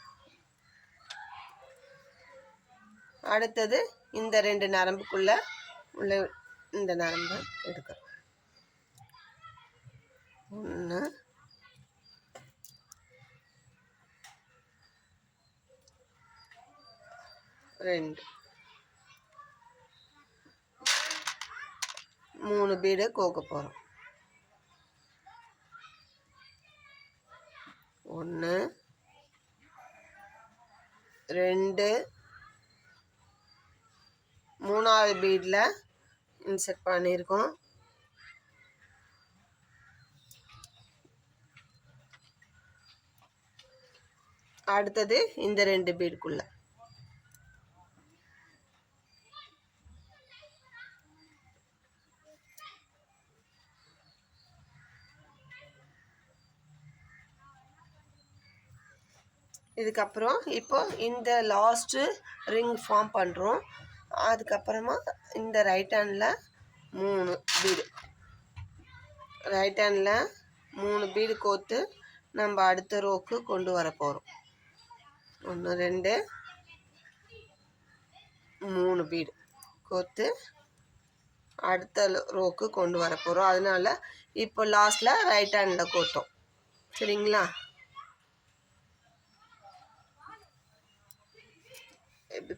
அடுத்தது இந்த 2 நரம்புக்குள்ளே உள்ள இந்த நரம்பை எடுக்கிறோம். 1 2 3 பீடு கோக்க போகிறோம். 1 2 மூணாவது பீடில் இன்செர்ட் பண்ணியிருக்கோம். அடுத்தது இந்த 2 பீடுக்குள்ள இதுக்கப்புறம் இப்போ இந்த லாஸ்ட்டு ரிங் ஃபார்ம் பண்ணுறோம். அதுக்கப்புறமா இந்த right handle 3 bead, right handle 3 bead கோர்த்து நம்ம அடுத்த ரோக்கு கொண்டு வர போகிறோம். 1 2 3 பீடு கோர்த்து அடுத்த ரோக்கு கொண்டு வர போகிறோம். அதனால இப்போ லாஸ்ட்டில் ரைட் ஹேண்டில் கோர்த்தோம். சரிங்களா?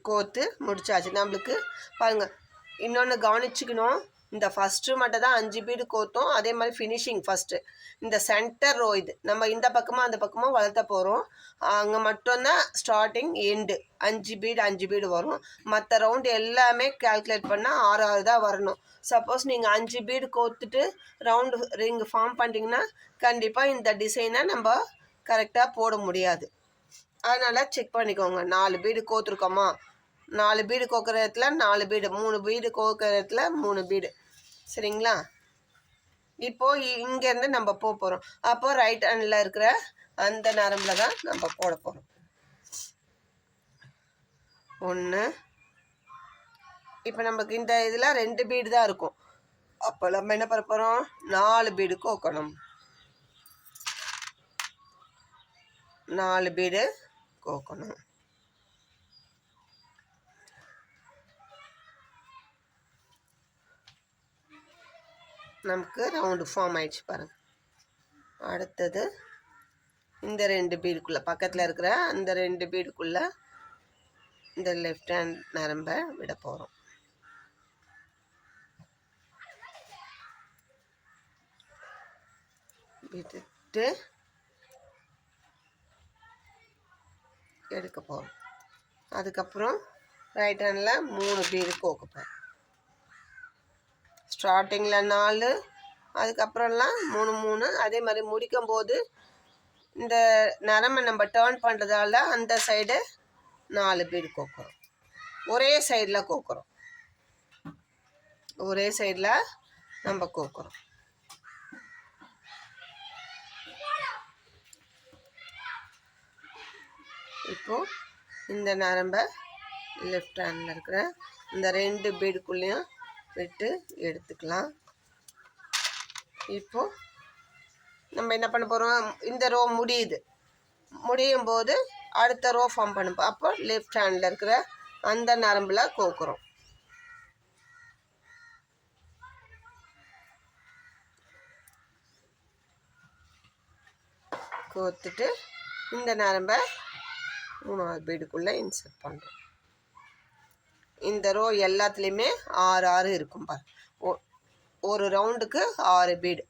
கோர்த்து முடிச்சாச்சு. நம்மளுக்கு பாருங்கள், இன்னொன்று கவனிச்சுக்கணும். இந்த ஃபஸ்ட்டு மட்டும் தான் 5 பீடு கோர்த்தோம். அதே மாதிரி ஃபினிஷிங் ஃபஸ்ட்டு இந்த சென்டர் ரோ இது நம்ம இந்த பக்கமாக அந்த பக்கமாக வளர்த்த போகிறோம். அங்கே மட்டும்தான் ஸ்டார்டிங் எண்டு 5 பீடு வரும். மற்ற ரவுண்டு எல்லாமே கால்குலேட் பண்ணால் 6 தான் வரணும். சப்போஸ் நீங்கள் 5 பீடு கோர்த்துட்டு ரவுண்டு ரிங் ஃபார்ம் பண்ணிட்டீங்கன்னா கண்டிப்பாக இந்த டிசைனை நம்ம கரெக்டாக போட முடியாது. அதனால் செக் பண்ணிக்கோங்க. 4 பீடு கோத்துருக்கோமா, 4 பீடு கோக்கிற இடத்துல 4 பீடு, 3 பீடு கோக்கிற இடத்துல 3 பீடு. சரிங்களா? இப்போது இங்கேருந்து நம்ம போகிறோம். அப்போது ரைட் ஹேண்டில் இருக்கிற அந்த நரம்பில் தான் நம்ம போட போகிறோம். 1 இப்போ நமக்கு இந்த இதில் 2 பீடு தான் இருக்கும். அப்போ நம்ம என்ன பண்ண போகிறோம்? 4 பீடு கோக்கணும். 4 பீடு கோக்கணும். நமக்கு ரவுண்டு ஃபார்ம் ஆயிடுச்சு பாருங்கள். அடுத்தது இந்த 2 பீடுக்குள்ளே பக்கத்தில் இருக்கிற அந்த 2 பீடுக்குள்ளே இந்த லெஃப்ட் ஹேண்ட் நரம்பை விட போகிறோம். விட்டுட்டு எடுக்க போகிறோம். அதுக்கப்புறம் ரைட் ஹேண்டில் 3 பீடு கோக்க போகிறோம். ஸ்டார்டிங்கில் 4, அதுக்கப்புறம்லாம் 3 3. அதே மாதிரி முடிக்கும் போது இந்த நரம்பை நம்ம டேர்ன் பண்ணுறதால அந்த சைடு 4 பீடு கோக்குறோம். ஒரே சைடில் கோக்குறோம். ஒரே சைடில் நம்ம கோக்குறோம். இப்போது இந்த நரம்பை லெஃப்ட் ஹேண்டில் இருக்கிற இந்த 2 பீடுக்குள்ளேயும் விட்டு எடுத்துக்கலாம். இப்போது நம்ம என்ன பண்ண போகிறோம்? இந்த ரோ முடியும் போது அடுத்த ரோ ஃபார்ம் பண்ணுப்போம். அப்போ லெஃப்ட் ஹேண்டில் இருக்கிற அந்த நரம்பில் கோக்குறோம். கோத்துட்டு இந்த நரம்பை 3வது பீடுக்குள்ளே இன்சர்ட் பண்ணுறோம். இந்த ரோ எல்லாத்துலேயுமே 6 6 இருக்கும் பாரு. ஒரு ரவுண்டுக்கு 6 பீடு.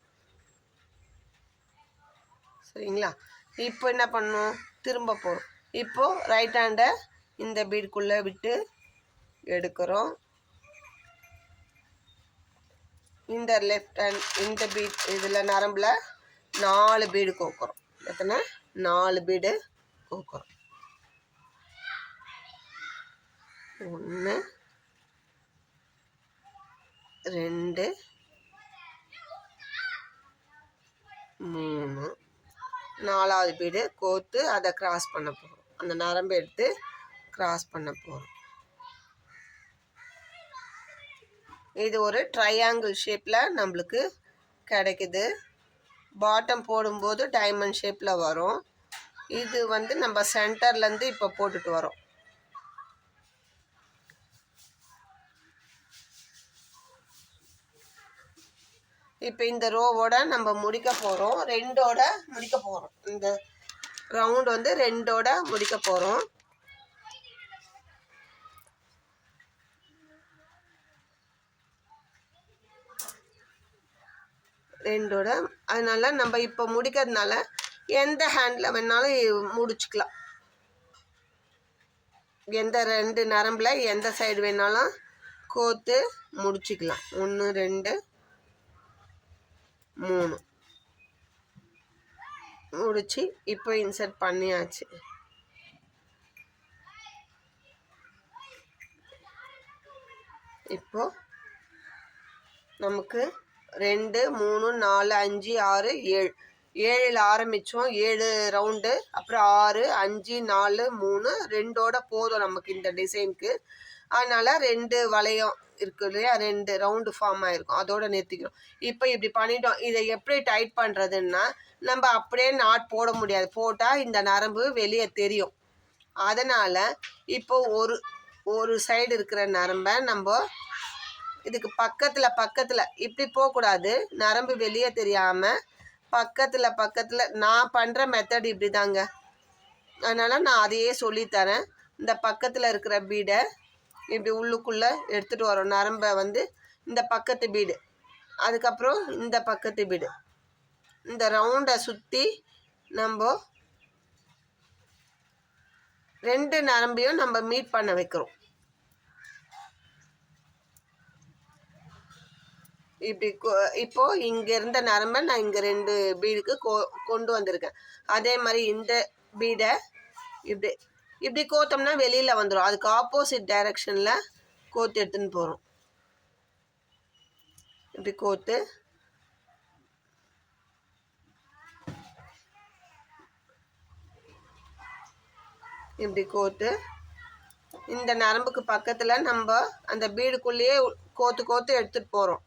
சரிங்களா? இப்போ என்ன பண்ணணும்? திரும்ப போகிறோம். இப்போது ரைட் ஹேண்டை இந்த பீடுக்குள்ளே விட்டு எடுக்கிறோம். இந்த லெஃப்ட் ஹேண்ட் இந்த பீட் இதில் நரம்பில் 4 பீடு கோக்குறோம். எத்தனை? 4 பீடு கோக்குறோம். 1 2 3. 4வது பீடு கோத்து அதை கிராஸ் பண்ண போகிறோம். அந்த நரம்பு எடுத்து கிராஸ் பண்ண போகிறோம். இது ஒரு ட்ரையாங்கிள் ஷேப்பில் நம்மளுக்கு கிடைக்குது. பாட்டம் போடும்போது டைமண்ட் ஷேப்பில் வரும். இது நம்ம சென்டர்லேருந்து இப்போ போட்டுட்டு வரோம். இப்போ இந்த ரோவோட நம்ம முடிக்க போகிறோம். 2ஓட முடிக்க போகிறோம். இந்த ரவுண்டு 2ஓட முடிக்க போகிறோம். அதனால நம்ம இப்போ முடிக்கிறதுனால எந்த ஹேண்டில் வேணாலும் முடிச்சுக்கலாம். எந்த 2 நரம்பில் எந்த சைடு வேணாலும் கோத்து முடிச்சுக்கலாம். 1 2 3 முடிச்சு இப்போ இன்சர்ட் பண்ணியாச்சு. இப்போ நமக்கு 2 3 4 5 6 7 7ல் ஆரம்பித்தோம். 7 ரவுண்டு, அப்புறம் 6 5 4 3 2ஓட போதும் நமக்கு இந்த டிசைனுக்கு. அதனால் 2 வளையம் இருக்குது இல்லையா, 2 ரவுண்டு ஃபார்ம் ஆகிருக்கும், அதோடு நிறுத்திக்கிறோம். இப்போ இப்படி பண்ணிட்டோம். இதை எப்படி டைட் பண்ணுறதுன்னா, நம்ம அப்படியே நாட் போட முடியாது. போட்டால் இந்த நரம்பு வெளியே தெரியும். அதனால் இப்போ ஒரு சைடு இருக்கிற நரம்பை நம்ம இதுக்கு பக்கத்தில் இப்படி போகக்கூடாது, நரம்பு வெளியே தெரியாமல் பக்கத்தில் நான் பண்ணுற மெத்தட் இப்படி தாங்க. அதனால் நான் அதையே சொல்லித்தரேன். இந்த பக்கத்தில் இருக்கிற பீடை இப்படி உள்ளுக்குள்ளே எடுத்துகிட்டு வரோம். நரம்பை வந்து இந்த பக்கத்து பீடு, அதுக்கப்புறம் இந்த பக்கத்து பீடு, இந்த ரவுண்டை சுற்றி நம்ம 2 நரம்பையும் நம்ம மீட் பண்ண வைக்கிறோம். இப்படி இப்போது இங்கே இருந்த நரம்பை நான் இங்கே 2 பீடுக்கு கொண்டு வந்திருக்கேன். அதே மாதிரி இந்த பீடை இப்படி கோத்தோம்னா வெளியில் வந்துடும். அதுக்கு ஆப்போசிட் டைரக்ஷனில் கோத்து எடுத்துன்னு போகிறோம். இப்படி கோத்து இந்த நரம்புக்கு பக்கத்தில் நம்ம அந்த பீடுக்குள்ளேயே கோத்து எடுத்துகிட்டு போகிறோம்.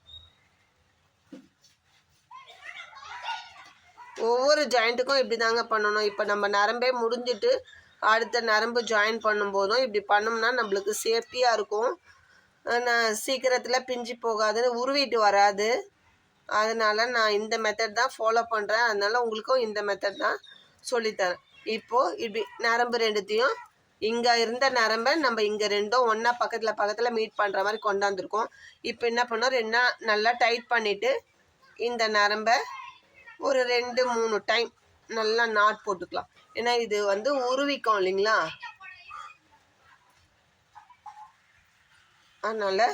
ஒவ்வொரு ஜாயிண்ட்டுக்கும் இப்படி தாங்க பண்ணணும். இப்போ நம்ம நரம்பே முடிஞ்சிட்டு அடுத்த நரம்பு ஜாயின் பண்ணும்போதும் இப்படி பண்ணோம்னா நம்மளுக்கு சேஃப்டியாக இருக்கும். சீக்கிரத்தில் பிஞ்சு போகாது, உருவிட்டு வராது. அதனால் நான் இந்த மெத்தட் தான் ஃபாலோ பண்ணுறேன். அதனால் உங்களுக்கும் இந்த மெத்தட் தான் சொல்லித்தரேன். இப்போது இப்படி நரம்பு 2த்தையும் இங்கே இருந்த நரம்பை நம்ம இங்கே 2ம் ஒன்றா பக்கத்தில் மீட் பண்ணுற மாதிரி கொண்டாந்துருக்கோம். இப்போ என்ன பண்ணோம், 2 நல்லா டைட் பண்ணிவிட்டு இந்த நரம்பை ஒரு 2 3 டைம் நல்லா நாட் போட்டுக்கலாம். ஏன்னா இது வந்து உருவிக்கும் இல்லைங்களா, அதனால்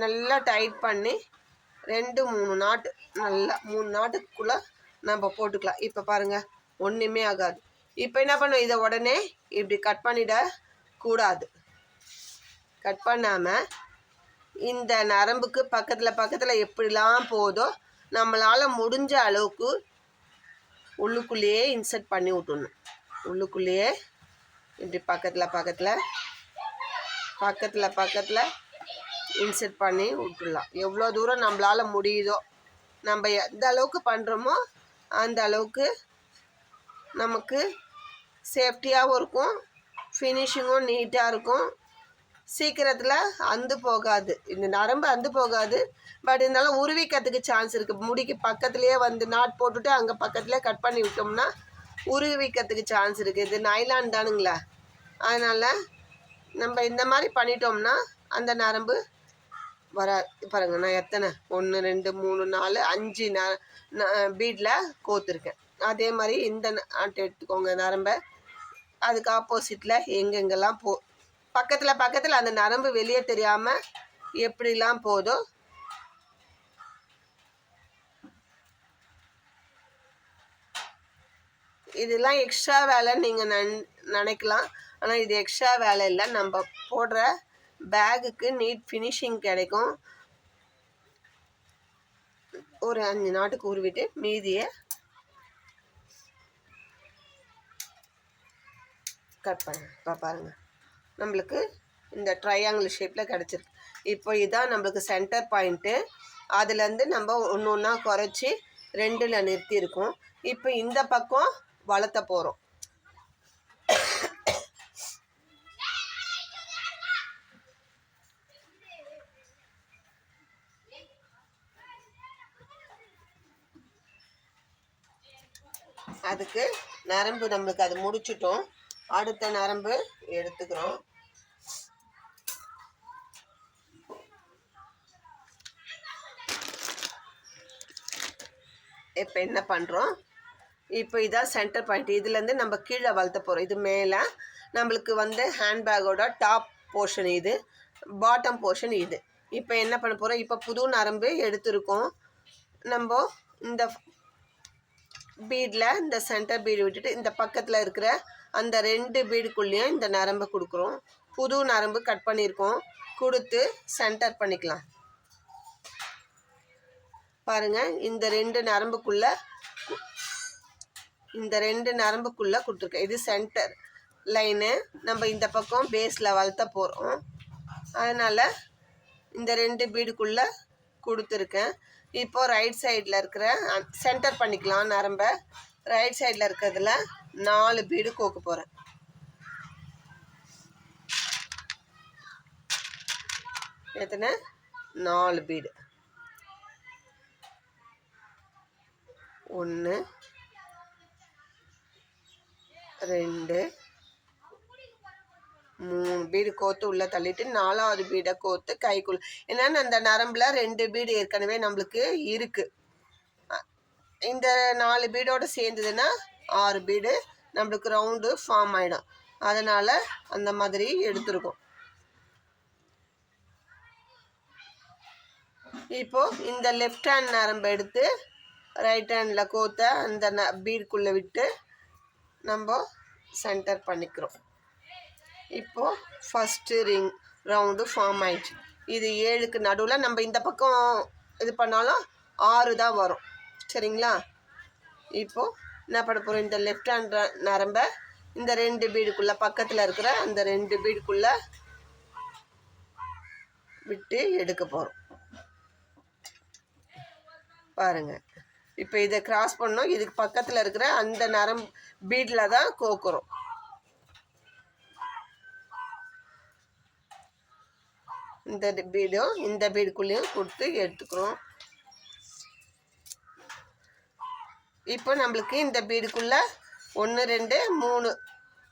நல்லா டைட் பண்ணி 2 3 நாட்டு, நல்லா 3 நாட்டுக்குள்ளே நம்ம போட்டுக்கலாம். இப்போ பாருங்கள், ஒன்றுமே ஆகாது. இப்போ என்ன பண்ணோம், இதை உடனே இப்படி கட் பண்ணிடக்கூடாது. கட் பண்ணாமல் இந்த நரம்புக்கு பக்கத்தில் எப்படிலாம் போதோ நம்மளால் முடிஞ்ச அளவுக்கு உள்ளுக்குள்ளேயே இன்சர்ட் பண்ணி விட்டுடணும். உள்ளுக்குள்ளேயே இப்படி பக்கத்தில் இன்சர்ட் பண்ணி விட்டுடலாம். எவ்வளோ தூரம் நம்மளால் முடியுதோ, நம்ம எந்த அளவுக்கு பண்ணுறோமோ அந்த அளவுக்கு நமக்கு சேஃப்டியாகவும் இருக்கும், ஃபினிஷிங்கும் நீட்டாக இருக்கும். சீக்கிரத்தில் அந்து போகாது, இந்த நரம்பு அந்து போகாது. பட் இருந்தாலும் உருவிக்கிறதுக்கு சான்ஸ் இருக்குது. முடிக்கு பக்கத்துலேயே வந்து நாட் போட்டுட்டு அங்கே பக்கத்துலேயே கட் பண்ணி விட்டோம்னா உருவிக்கிறதுக்கு சான்ஸ் இருக்குது. இது நைலான் தானுங்களா, அதனால் நம்ம இந்த மாதிரி பண்ணிட்டோம்னா அந்த நரம்பு வராது. பாருங்க, நான் எத்தனை 1 2 3 4 5 பீடில் கோத்துருக்கேன். அதே மாதிரி இந்த நாட்டை எடுத்துக்கோங்க நரம்பை. அதுக்கு ஆப்போசிட்டில் எங்கெங்கெல்லாம் பக்கத்தில் அந்த நரம்பு வெளியே தெரியாமல் எப்படிலாம் போதோ இதெல்லாம் எக்ஸ்ட்ரா வேலைன்னு நீங்கள் நினைக்கலாம். ஆனால் இது எக்ஸ்ட்ரா வேலை இல்லை. நம்ம போடுற பேகுக்கு நீட் ஃபினிஷிங் கிடைக்கும். ஒரு 5 நாட்டுக்கு உருவிட்டு மீதியை கட் பண்ண. இப்போ பாருங்கள், நம்மளுக்கு இந்த ட்ரையாங்கிள் ஷேப்பில் கிடச்சிருக்கு. இப்போ இதுதான் நம்மளுக்கு சென்டர் பாயிண்ட்டு. அதுலேருந்து நம்ம ஒன்று ஒன்றா குறைச்சி 2ல் நிறுத்தியிருக்கோம். இப்போ இந்த பக்கம் வளர்த்த போகிறோம். அதுக்கு நரம்பு நம்மளுக்கு அது முடிச்சிட்டோம். அடுத்த நரம்பு எடுத்துக்கிறோம். இப்போ என்ன பண்ணுறோம், இப்போ இதான் சென்டர் பாயிண்ட். இதுலேருந்து நம்ம கீழே வளர்த்த போகிறோம். இது மேலே நம்மளுக்கு வந்து ஹேண்ட்பேக்கோட டாப் போர்ஷன். இது பாட்டம் போர்ஷன் இது. இப்போ என்ன பண்ண போகிறோம், இப்போ புது நரம்பு எடுத்திருக்கோம். நம்ம இந்த பீடில் இந்த சென்டர் பீடு விட்டுட்டு இந்த பக்கத்தில் இருக்கிற அந்த 2 பீடுக்குள்ளேயும் இந்த நரம்பை கொடுக்குறோம். புது நரம்பு கட் பண்ணியிருக்கோம், கொடுத்து சென்டர் பண்ணிக்கலாம். பாருங்கள், இந்த 2 நரம்புக்குள்ளே கொடுத்துருக்கேன். இது சென்டர் லைனு. நம்ம இந்த பக்கம் பேஸில் வளர்த்த போகிறோம், அதனால் இந்த 2 பீடுக்குள்ளே கொடுத்துருக்கேன். இப்போ ரைட் சைடில் இருக்கிற சென்டர் பண்ணிக்கலாம் நரம்பை. ரைட் சைடில் இருக்கிறதுல 4 பீடு கோக்க போகிறேன். எத்தனை? 4 பீடு. 1 2 3 பீடு கோத்து உள்ளே தள்ளிட்டு 4வது பீடை கோத்து கைக்குள்ள. ஏன்னா அந்த நரம்பில் 2 பீடு ஏற்கனவே நம்மளுக்கு இருக்குது. இந்த 4 பீடோடு சேர்ந்ததுன்னா 6 பீடு நம்மளுக்கு ரவுண்டு ஃபார்ம் ஆகிடும். அதனால் அந்த மாதிரி எடுத்துருக்கோம். இப்போது இந்த லெஃப்ட் ஹேண்ட் நரம்பை எடுத்து ரைட் ஹேண்டில் கோத்த அந்த பீடுக்குள்ளே விட்டு நம்ம சென்டர் பண்ணிக்கிறோம். இப்போது ஃபஸ்ட்டு ரவுண்டு ஃபார்ம் ஆயிடுச்சு. இது 7க்கு நடுவில் நம்ம இந்த பக்கம் இது பண்ணாலும் 6 தான் வரும். சரிங்களா? இப்போது என்ன பண்ண போகிறோம், இந்த லெஃப்ட் ஹேண்ட் நரம்பை இந்த 2 பீடுக்குள்ளே பக்கத்தில் இருக்கிற அந்த 2 பீடுக்குள்ளே விட்டு எடுக்க போகிறோம். பாருங்கள், இப்போ இதை கிராஸ் பண்ணோம். இதுக்கு பக்கத்தில் இருக்கிற அந்த நரம்பு பீடில் தான் கோக்குறோம். இந்த பீடுக்குள்ளேயும் கொடுத்து எடுத்துக்கிறோம். இப்போ நம்மளுக்கு இந்த பீடுக்குள்ளே 1 2 3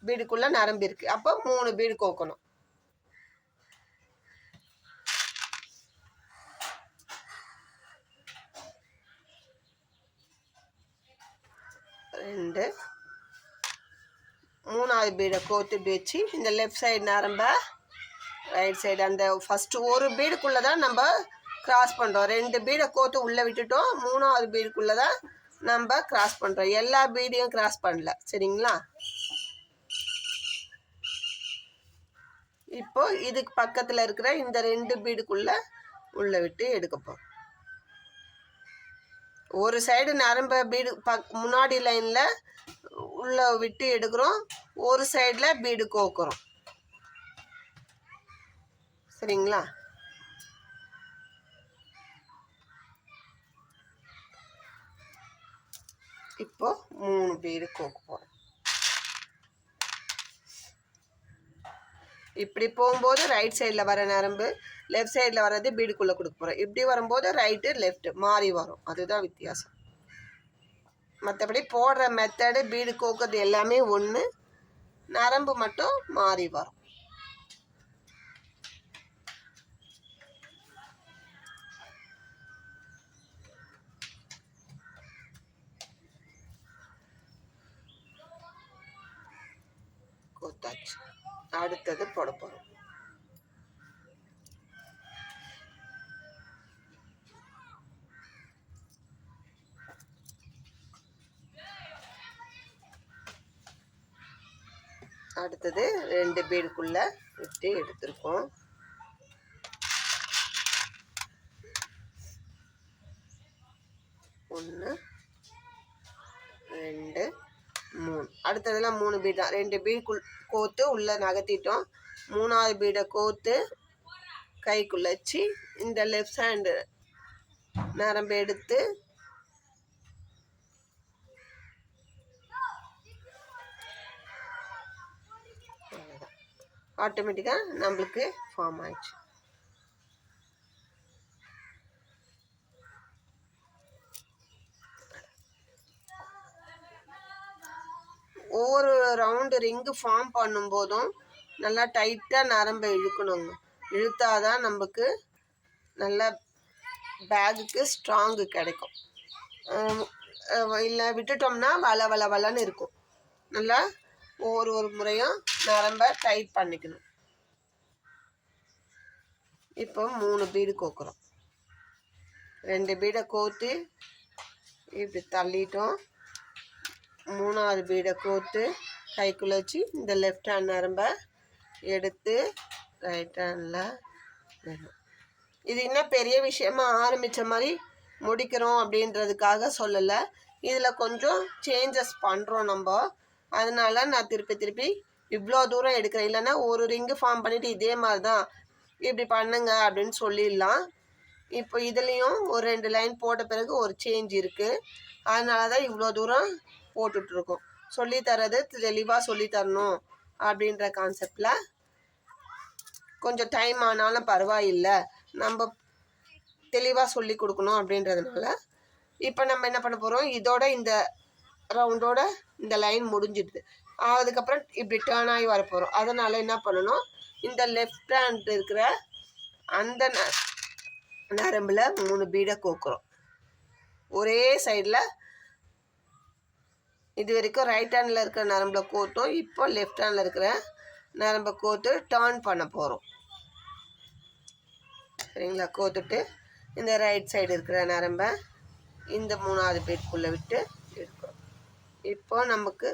பீடுக்குள்ளே நரம்பு இருக்குது. அப்போ 3 பீடு கோக்கணும். 2 3வது பீடை கோத்து வச்சு இந்த லெஃப்ட் சைடு நரம்ப ரைட் சைடு அந்த ஃபஸ்ட்டு ஒரு பீடுக்குள்ளே தான் நம்ம கிராஸ் பண்ணுறோம். 2 பீடை கோத்து உள்ளே விட்டுட்டோம். 3வது பீடுக்குள்ளே தான் நம்ம கிராஸ் பண்ணுறோம். எல்லா பீடையும் கிராஸ் பண்ணல. சரிங்களா? இப்போ இதுக்கு பக்கத்தில் இருக்கிற இந்த 2 பீடுக்குள்ளே உள்ளே விட்டு எடுக்கப்போம். ஒரு சைடு நரம்ப பீடு முன்னாடி லைனில் உள்ளே விட்டு எடுக்கிறோம், ஒரு சைடில் பீடு கோக்குறோம். சரிங்களா? இப்போ 3 பீடு கோக்க போகிறோம். இப்படி போகும்போது ரைட் சைடில் வர நரம்பு லெஃப்ட் சைடில் வர்றது பீடுக்குள்ளே கொடுக்க போகிறோம். இப்படி வரும்போது ரைட்டு லெஃப்ட்டு மாறி வரும். அதுதான் வித்தியாசம். மற்றபடி போடுற மெத்தடு பீடு கோக்கிறது எல்லாமே ஒன்று, நரம்பு மட்டும் மாறி வரும். கோத்தாச்சு. அடுத்தது போட போகிறோம். அடுத்தது 2 பீடுக்குள்ளே விட்டு எடுத்திருக்கோம். 1 2 3. அடுத்ததெல்லாம் 3 பீடு தான். 2 பீடு கோத்து உள்ளே நகர்த்திட்டோம். 3வது பீடை கோத்து கைக்குள்ளே வச்சு இந்த லெஃப்ட் ஹேண்டு நரம்பு எடுத்து ஆட்டோமேட்டிக்காக நம்மளுக்கு ஃபார்ம் ஆயிடுச்சு. ஒவ்வொரு ரவுண்டு ரிங்கு ஃபார்ம் பண்ணும்போதும் நல்லா டைட்டாக நரம்பை இழுக்கணுங்க. இழுத்தாதான் நமக்கு நல்லா பேகுக்கு ஸ்ட்ராங்கு கிடைக்கும். இல்லை விட்டுட்டோம்னா வளன்னு இருக்கும். நல்லா ஒவ்வொரு முறையும் நரம்பை டைட் பண்ணிக்கணும். இப்போ 3 பீடு கோக்குறோம். 2 பீடை கோர்த்து இப்படி தள்ளிட்டோம். 3ஆவது பீடை கோர்த்து கைக்குள்ளே வச்சு இந்த லெஃப்ட் ஹேண்ட் நரம்பை எடுத்து ரைட் ஹேண்டில் வேணும். இது இன்னும் பெரிய விஷயமா ஆரம்பித்த மாதிரி முடிக்கிறோம் அப்படின்றதுக்காக சொல்லலை. இதில் கொஞ்சம் சேஞ்சஸ் பண்ணுறோம் நம்ம. அதனால நான் திருப்பி இவ்வளோ தூரம் எடுக்கிறேன். இல்லைன்னா ஒரு ரிங்கு ஃபார்ம் பண்ணிவிட்டு இதே மாதிரி தான் இப்படி பண்ணுங்க அப்படின்னு சொல்லிடலாம். இப்போ இதுலேயும் ஒரு 2 லைன் போட்ட பிறகு ஒரு சேஞ்ச் இருக்குது. அதனால தான் இவ்வளோ தூரம் போட்டுட்ருக்கோம். சொல்லித்தரது தெளிவாக சொல்லித்தரணும் அப்படின்ற கான்செப்டில் கொஞ்சம் டைம் ஆனாலும் பரவாயில்லை, நம்ம தெளிவாக சொல்லி கொடுக்கணும் அப்படின்றதுனால இப்போ நம்ம என்ன பண்ண போகிறோம், இதோட இந்த ரவுண்டோட இந்த லைன் முடிஞ்சிடுது. அதுக்கப்புறம் இப்படி டேர்ன் ஆகி வர போகிறோம். அதனால் என்ன பண்ணணும், இந்த லெஃப்ட் ஹேண்ட் இருக்கிற அந்த நரம்பில் 3 பீடை கோக்குறோம். ஒரே சைடில் இது வரைக்கும் ரைட் ஹேண்டில் இருக்கிற நரம்பில் கோர்த்தோம். இப்போ லெஃப்ட் ஹேண்டில் இருக்கிற நரம்பை கோர்த்து டேர்ன் பண்ண போகிறோம். சரிங்களா? கோர்த்துட்டு இந்த ரைட் சைடு இருக்கிற நரம்பை இந்த 3ஆவது பீடுக்குள்ளே விட்டு எடுக்கிறோம். இப்போ நமக்கு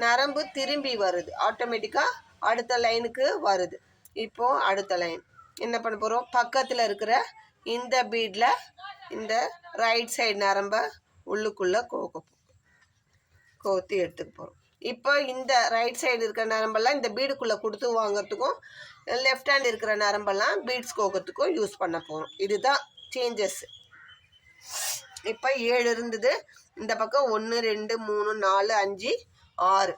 நரம்பு திரும்பி வருது, ஆட்டோமேட்டிக்காக அடுத்த லைனுக்கு வருது. இப்போது அடுத்த லைன் என்ன பண்ண போகிறோம், பக்கத்தில் இருக்கிற இந்த பீடில் இந்த ரைட் சைடு நரம்பை உள்ளுக்குள்ளே கோர்த்து எடுத்துக்க போகிறோம். இப்போ இந்த ரைட் சைடு இருக்கிற நரம்பெல்லாம் இந்த பீடுக்குள்ளே கொடுத்து வாங்கிறதுக்கும், லெஃப்ட் ஹேண்ட் இருக்கிற நரம்பெல்லாம் பீட்ஸ் கோக்கிறதுக்கும் யூஸ் பண்ண போகிறோம். இதுதான் சேஞ்சஸ். இப்போ 7 இருந்தது, இந்த பக்கம் 1 2 3 4 5 6.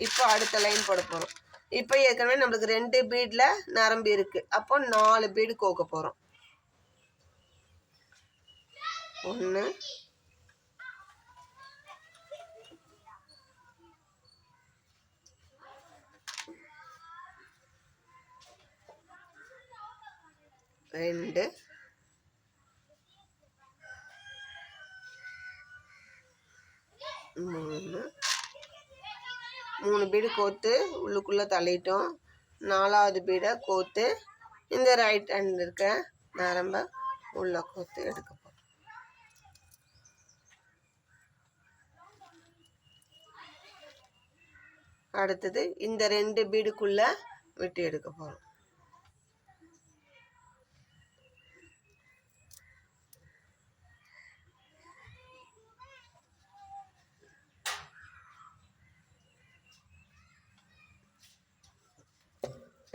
இப்போ அடுத்த லைன் போட போகிறோம். இப்போ ஏற்கனவே நம்மளுக்கு 2 பீடில் நரம்பு இருக்குது. அப்போ 4 பீடு கோக்க போகிறோம். 1 2 3 பீடு கோர்த்து உள்ளுக்குள்ளே தள்ளிட்டோம். 4ஆவது பீடை கோர்த்து இந்த ரைட் ஹேண்ட் இருக்க நரம்பை உள்ளே கோர்த்து எடுக்க போகிறோம். அடுத்தது இந்த 2 பீடுக்குள்ளே விட்டு எடுக்க போகிறோம்.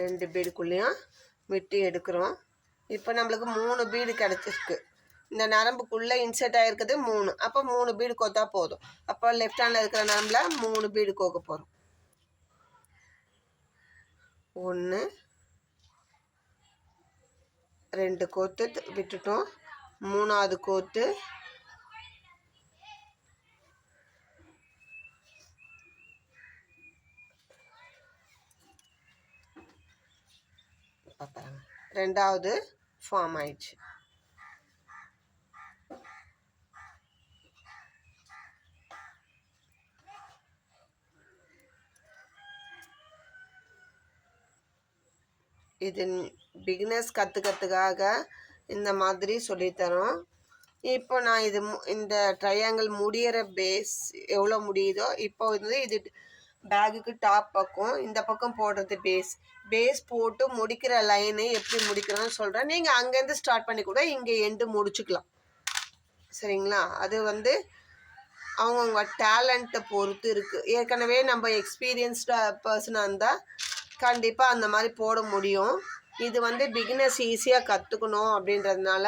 ரெண்டு பீடுக்குள்ளேயும் விட்டு எடுக்கிறோம். இப்போ நம்மளுக்கு 3 பீடு கிடச்சிருக்கு. இந்த நரம்புக்குள்ளே இன்செர்ட் ஆகிருக்குது 3. அப்போ 3 பீடு கோத்தா போதும். அப்போ லெஃப்ட் ஹேண்டில் இருக்கிற நரம்பில் 3 பீடு கோக்க போகிறோம். 1 2 கோத்து விட்டுட்டோம். 3ஆவது கோத்து ரெண்டாவது ஃபார்ம் ஆயிடுச்சு. இது பிகினர்ஸ் கற்றுக்கிறதுக்காக இந்த மாதிரி சொல்லித்தரோம். இப்போ நான் இந்த ட்ரையாங்கிள் முடிகிற பேஸ் எவ்வளோ முடியுதோ, இப்போ இது பேகுக்கு டாப் பக்கம், இந்த பக்கம் போடுறது பேஸ் போட்டு முடிக்கிற லைனு எப்படி முடிக்கிறோன்னு சொல்கிறேன். நீங்கள் அங்கேருந்து ஸ்டார்ட் பண்ணி கூட இங்கே எண்டு முடிச்சுக்கலாம். சரிங்களா? அது அவங்கவுங்க டேலண்ட்டை பொறுத்து இருக்குது. ஏற்கனவே நம்ம எக்ஸ்பீரியன்ஸ்டு பர்சனாக இருந்தால் கண்டிப்பாக அந்த மாதிரி போட முடியும். இது பிகினர்ஸ் ஈஸியாக கற்றுக்கணும் அப்படின்றதுனால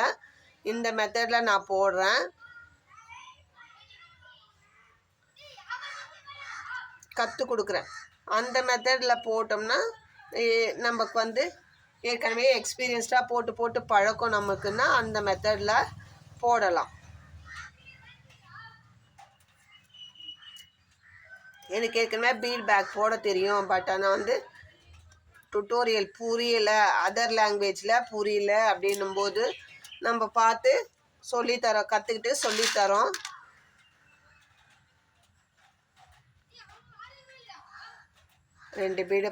இந்த மெத்தடில் நான் போடுறேன். கற்றுக் கொடுக்குறேன். அந்த மெத்தடில் போட்டோம்னா நமக்கு ஏற்கனவே எக்ஸ்பீரியன்ஸ்டாக போட்டு பழக்கம் நமக்குன்னா அந்த மெத்தடில் போடலாம். எனக்கு ஏற்கனவே பீட் பேக் போட தெரியும். பட் ஆனால் டுட்டோரியல் புரியலை, அதர் லாங்குவேஜில் புரியல அப்படின்னும்போது நம்ம பார்த்து சொல்லித்தரோம், கற்றுக்கிட்டு சொல்லித்தரோம். ரெண்டு பீடை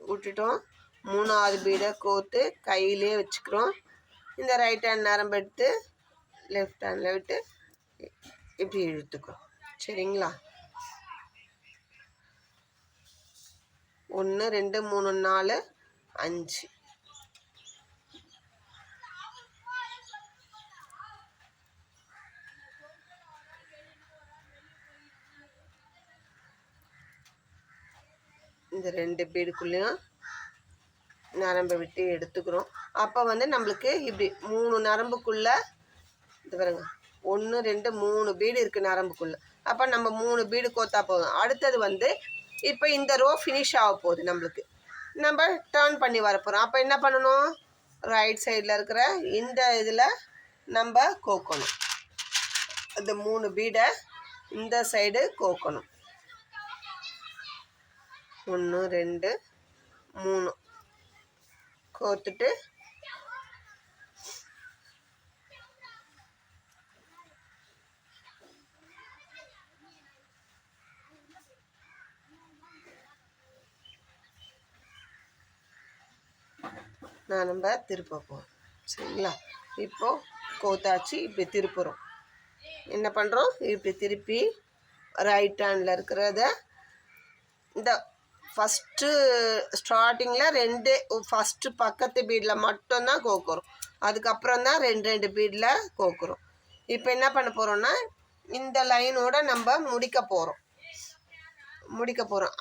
விட்டுட்டோம். மூணாவது பீடை கோர்த்து கையிலே வச்சுக்கிறோம். இந்த ரைட் ஹேண்ட் நரம்பு எடுத்து லெஃப்ட் ஹேண்டில் விட்டு இப்படி இழுத்துக்கிறோம். சரிங்களா? 1 2 3 4 5. இந்த 2 பீடுக்குள்ளேயும் நரம்பை விட்டு எடுத்துக்கிறோம். அப்போ வந்து நம்மளுக்கு இப்படி 3 நரம்புக்குள்ளே இது பாருங்க, 1 2 3 பீடு இருக்குது நரம்புக்குள்ளே. அப்போ நம்ம 3 பீடு கோத்தா போதும். அடுத்தது வந்து இப்போ இந்த ரோ ஃபினிஷ் ஆக போகுது. நம்மளுக்கு நம்ம டர்ன் பண்ணி வரப்போகிறோம். அப்போ என்ன பண்ணணும்? ரைட் சைடில் இருக்கிற இந்த இதில் நம்ம கோக்கணும். இந்த 3 பீடை இந்த சைடு கோக்கணும். 1 2 3 கோத்துட்டு நம்ம திருப்ப போகிறோம். சரிங்களா? இப்போது கோத்தாச்சு. இப்படி திருப்புறோம். என்ன பண்ணுறோம்? இப்படி திருப்பி ரைட் ஹேண்டில் இருக்கிறத இந்த ஃபஸ்ட்டு ஸ்டார்டிங்கில் 2 ஃபஸ்ட்டு பக்கத்து பீடில் மட்டும்தான் கோக்குறோம். அதுக்கப்புறம் தான் 2 பீடில் கோக்குறோம். இப்போ என்ன பண்ண போகிறோன்னா இந்த லைனோட நம்ம முடிக்க போகிறோம்.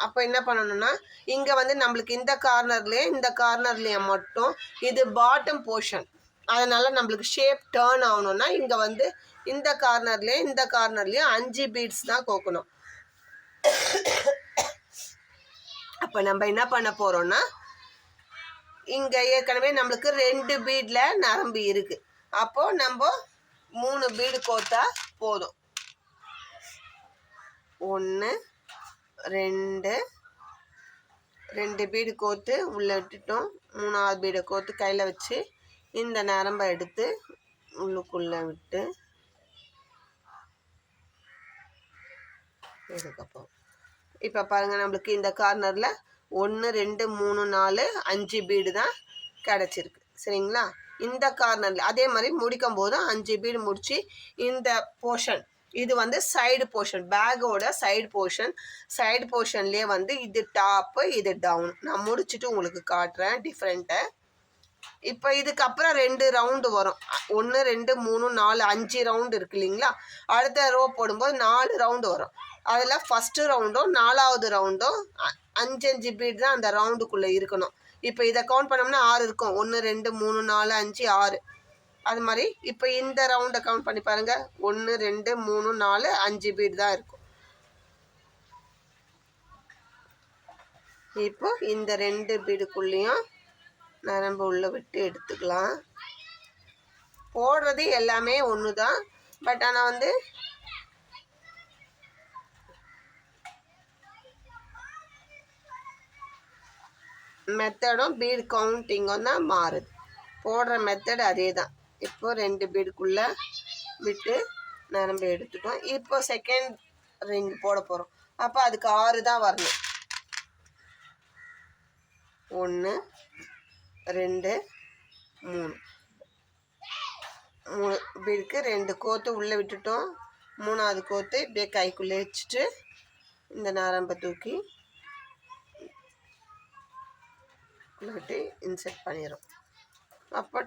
அப்போ என்ன பண்ணணும்னா இங்கே வந்து நம்மளுக்கு இந்த கார்னர்லேயே மட்டும் இது பாட்டம் போர்ஷன். அதனால் நம்மளுக்கு ஷேப் டேர்ன் ஆகணும்னா இங்கே வந்து இந்த கார்னர்லேயும் 5 பீட்ஸ் தான் கோக்கணும். அப்போ நம்ம என்ன பண்ண போகிறோம்னா இங்கே ஏற்கனவே நம்மளுக்கு 2 பீடில் நரம்பு இருக்குது. அப்போது நம்ம 3 பீடு கோத்தா போதும். 1 2 பீடு கோத்து உள்ளே விட்டுட்டோம். 3ஆவது பீடை கோத்து கையில் வச்சு இந்த நரம்பை எடுத்து உள்ளுக்குள்ளே விட்டு இதுக்கப்புறம் இப்போ பாருங்கள், நம்மளுக்கு இந்த கார்னரில் 1 2 3 4 5 பீடு தான் கிடச்சிருக்கு. சரிங்களா? இந்த கார்னரில் அதே மாதிரி முடிக்கும் போது 5 பீடு முடித்து இந்த போர்ஷன் இது வந்து சைடு போர்ஷன், பேக்கோட சைடு போர்ஷன்லேயே வந்து இது டாப்பு இது டவுன். நான் முடிச்சுட்டு உங்களுக்கு காட்டுறேன் டிஃப்ரெண்ட்டை. இப்போ இதுக்கப்புறம் 2 ரவுண்டு வரும். 1 2 3 4 5 ரவுண்டு இருக்கு இல்லைங்களா? அடுத்த ரோ போடும்போது 4 ரவுண்டு வரும். அதில் ஃபஸ்ட்டு ரவுண்டும் 4ஆவது ரவுண்டும் 5 பீடு தான் அந்த ரவுண்டுக்குள்ளே இருக்கணும். இப்போ இதை கவுண்ட் பண்ணோம்னா 6 இருக்கும். 1 2 3 4 5 6. அது மாதிரி இப்போ இந்த ரவுண்டை கவுண்ட் பண்ணி பாருங்கள். 1 2 3 4 5 பீடு தான் இருக்கும். இப்போ இந்த 2 பீடுக்குள்ளேயும் நரம்பு உள்ளே விட்டு எடுத்துக்கலாம். போடுறது எல்லாமே ஒன்று தான். பட் ஆனால் வந்து மெத்தடும் பீடு கவுண்டிங்கும் தான் மாறுது. போடுற மெத்தட் அதே தான். இப்போ 2 பீடுக்குள்ளே விட்டு நரம்பு எடுத்துட்டோம். இப்போ செகண்ட் ரிங் போட போகிறோம். அப்போ அதுக்கு 6 தான் வரணும். 1 2 3 பீடுக்கு 2 கோத்து உள்ளே விட்டுட்டோம். 3ஆவது கோத்து இப்படியே கைக்குள்ளே வச்சுட்டு இந்த நரம்பை தூக்கி விட்டு இன்செர்ட் பண்ணிடுறோம். அப்போ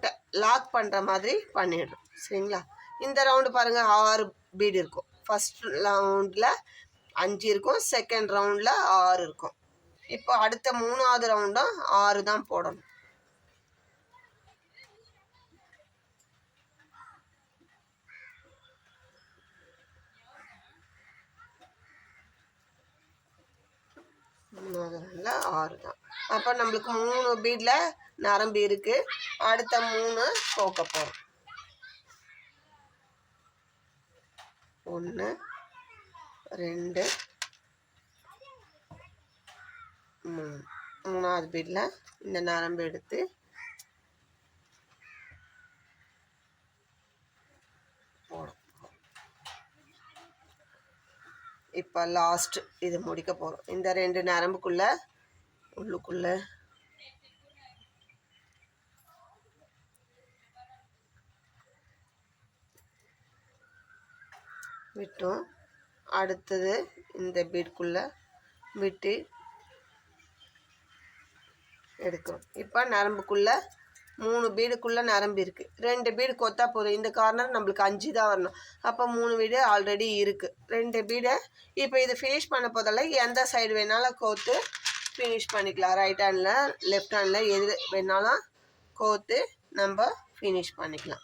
லாக் பண்ணுற மாதிரி பண்ணிடுறோம். சரிங்களா? இந்த ரவுண்டு பாருங்கள், 6 பீடு இருக்கும். ஃபஸ்ட் ரவுண்டில் 5 இருக்கும். செகண்ட் ரவுண்டில் 6 இருக்கும். இப்போ அடுத்த 3ஆவது ரவுண்டும் 6 தான் போடணும். மூணாவது ரவுண்டில் 6 தான். அப்போ நம்மளுக்கு 3 பீடில் நரம்பு இருக்குது. அடுத்த 3 கோக்க போகிறோம். 1 2 3. 3ஆவது பீடில் இந்த நரம்பு எடுத்து போடும். இப்போ லாஸ்ட் இது முடிக்க போகிறோம். இந்த 2 நரம்புக்குள்ளே உள்ளுக்குள்ளே விட்டோம். அடுத்தது இந்த பீடுக்குள்ளே விட்டு எடுக்கிறோம். இப்போ நரம்புக்குள்ளே 3 பீடுக்குள்ளே நரம்பு இருக்குது. 2 பீடு கொத்தா போதும். இந்த கார்னர் நம்மளுக்கு 5 தான் வரணும். அப்போ 3 பீடு ஆல்ரெடி இருக்குது. 2 பீடை இப்போ இது ஃபினிஷ் பண்ண போதில் எந்த சைடு வேணாலும் கோர்த்து ஃபினிஷ் பண்ணிக்கலாம். ரைட் ஹேண்டில் லெஃப்ட் ஹேண்டில் எது வேணாலும் கோர்த்து நம்ம ஃபினிஷ் பண்ணிக்கலாம்.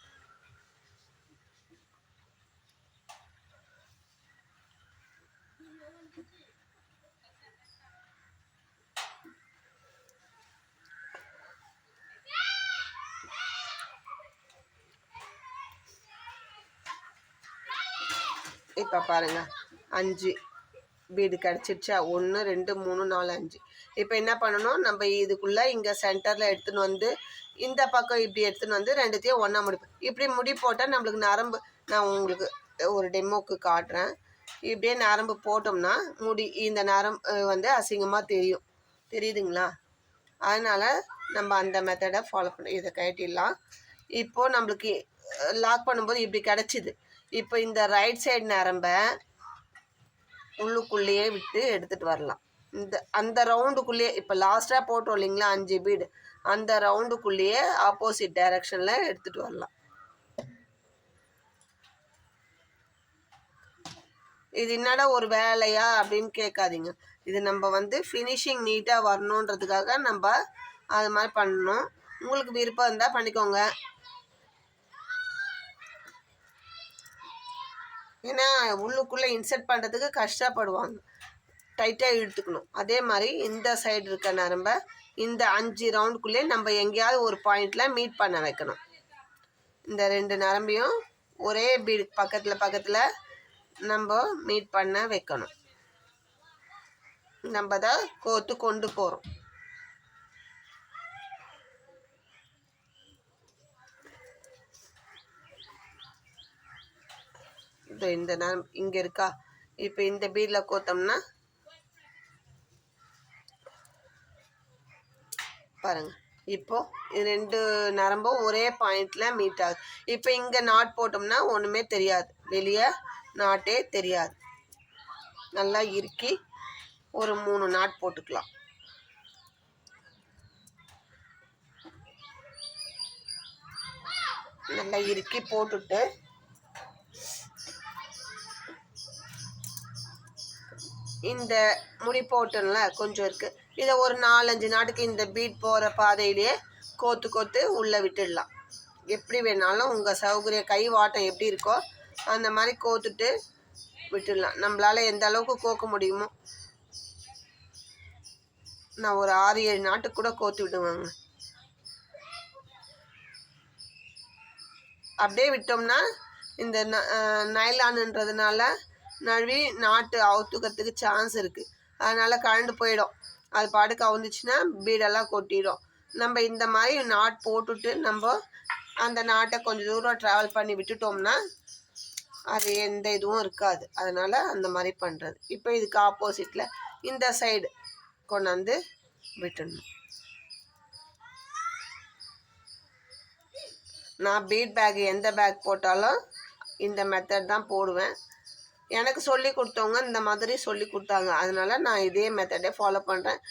இப்போ பாருங்கள் 5 பீடு கிடச்சிடுச்சா? 1 2 3 4 5. இப்போ என்ன பண்ணணும், நம்ம இதுக்குள்ளே இங்கே சென்டரில் எடுத்துன்னு வந்து இந்த பக்கம் இப்படி எடுத்துன்னு வந்து ரெண்டுத்தையும் ஒன்றா முடிப்போம். இப்படி முடி போட்டால் நம்மளுக்கு நரம்பு, நான் உங்களுக்கு ஒரு டெமோக்கு காட்டுறேன். இப்படியே நரம்பு போட்டோம்னா முடி இந்த நரம்பு வந்து அசிங்கமாக தெரியுதுங்களா? அதனால் நம்ம அந்த மெத்தடை ஃபாலோ பண்ணி இதை கட்டிடலாம். இப்போது நம்மளுக்கு லாக் பண்ணும்போது இப்படி கிடச்சிது. இப்போ இந்த ரைட் சைடு நரம்பை உள்ளுக்குள்ளேயே விட்டு எடுத்துகிட்டு வரலாம். அந்த ரவுண்டுக்குள்ளேயே இப்போ லாஸ்ட்டாக போட்டோம் இல்லைங்களா 5 பீடு, அந்த ரவுண்டுக்குள்ளேயே ஆப்போசிட் டைரக்ஷனில் எடுத்துகிட்டு வரலாம். இது என்னடா ஒரு வேலையா அப்படின்னு கேட்காதீங்க. இது நம்ம வந்து ஃபினிஷிங் நீட்டாக வரணுன்றதுக்காக நம்ம அது மாதிரி பண்ணணும். உங்களுக்கு விருப்பம் இருந்தால் பண்ணிக்கோங்க. ஏன்னா உள்ளுக்குள்ளே இன்சர்ட் பண்ணுறதுக்கு கஷ்டப்படுவாங்க, டைட்டாக இழுத்துக்கணும். அதே மாதிரி இந்த சைடு இருக்க நரம்பை இந்த 5 ரவுண்டுக்குள்ளே நம்ம எங்கேயாவது ஒரு பாயிண்டில் மீட் பண்ண வைக்கணும். இந்த 2 நரம்பையும் ஒரே பீடு பக்கத்தில் நம்ம மீட் பண்ண வைக்கணும். நம்ம தான் கோர்த்து கொண்டு போகிறோம். இந்த நரம்பு இங்கே இருக்கா? இப்போ இந்த பீடில் கோத்தோம்னா பாருங்கள், இப்போது 2 நரம்பும் ஒரே பாயிண்டில் மீட் ஆகுது. இப்போ இங்கே நாட் போட்டோம்னா ஒன்றுமே தெரியாது, வெளியே நாட்டே தெரியாது. நல்லா இறுக்கி ஒரு 3 நாட் போட்டுக்கலாம். நல்லா இறுக்கி போட்டுட்டு இந்த முடி போட்டோம்ல கொஞ்சம் இருக்குது, இதை ஒரு 4-5 நாட்டுக்கு இந்த பீட் போகிற பாதையிலேயே கோத்து உள்ளே விட்டுடலாம். எப்படி வேணாலும் உங்கள் சௌகரியம், கை வாட்டம் எப்படி இருக்கோ அந்த மாதிரி கோத்துட்டு விட்டுடலாம். நம்மளால் எந்த அளவுக்கு கோக்க முடியுமோ. நான் ஒரு 6-7 நாட்டுக்கு கூட கோத்து விடுவாங்க. அப்படியே விட்டோம்னா இந்த நைலானுன்றதுனால நழுவி நாட்டு அவுத்துக்கிறதுக்கு சான்ஸ் இருக்குது. அதனால் கழண்டு போயிடும். அது பாட்டுக்கு அவுந்துச்சுன்னா பீடெல்லாம் கொட்டிடும். நம்ம இந்த மாதிரி நாட் போட்டுட்டு நம்ம அந்த நாட்டை கொஞ்சம் தூரம் ட்ராவல் பண்ணி விட்டுட்டோம்னா அது எந்த இதுவும் இருக்காது. அதனால் அந்த மாதிரி பண்ணுறது. இப்போ இதுக்கு ஆப்போசிட்டில் இந்த சைடு கொண்டாந்து விட்டுடணும். நான் பீட் பேக் எந்த பேக் போட்டாலும் இந்த மெத்தட் தான் போடுவேன். எனக்கு சொல்லி கொடுத்தவங்க இந்த மாதிரி சொல்லி கொடுத்தாங்க, அதனால் நான் இதே மெத்தடே ஃபாலோ பண்ணுறேன்.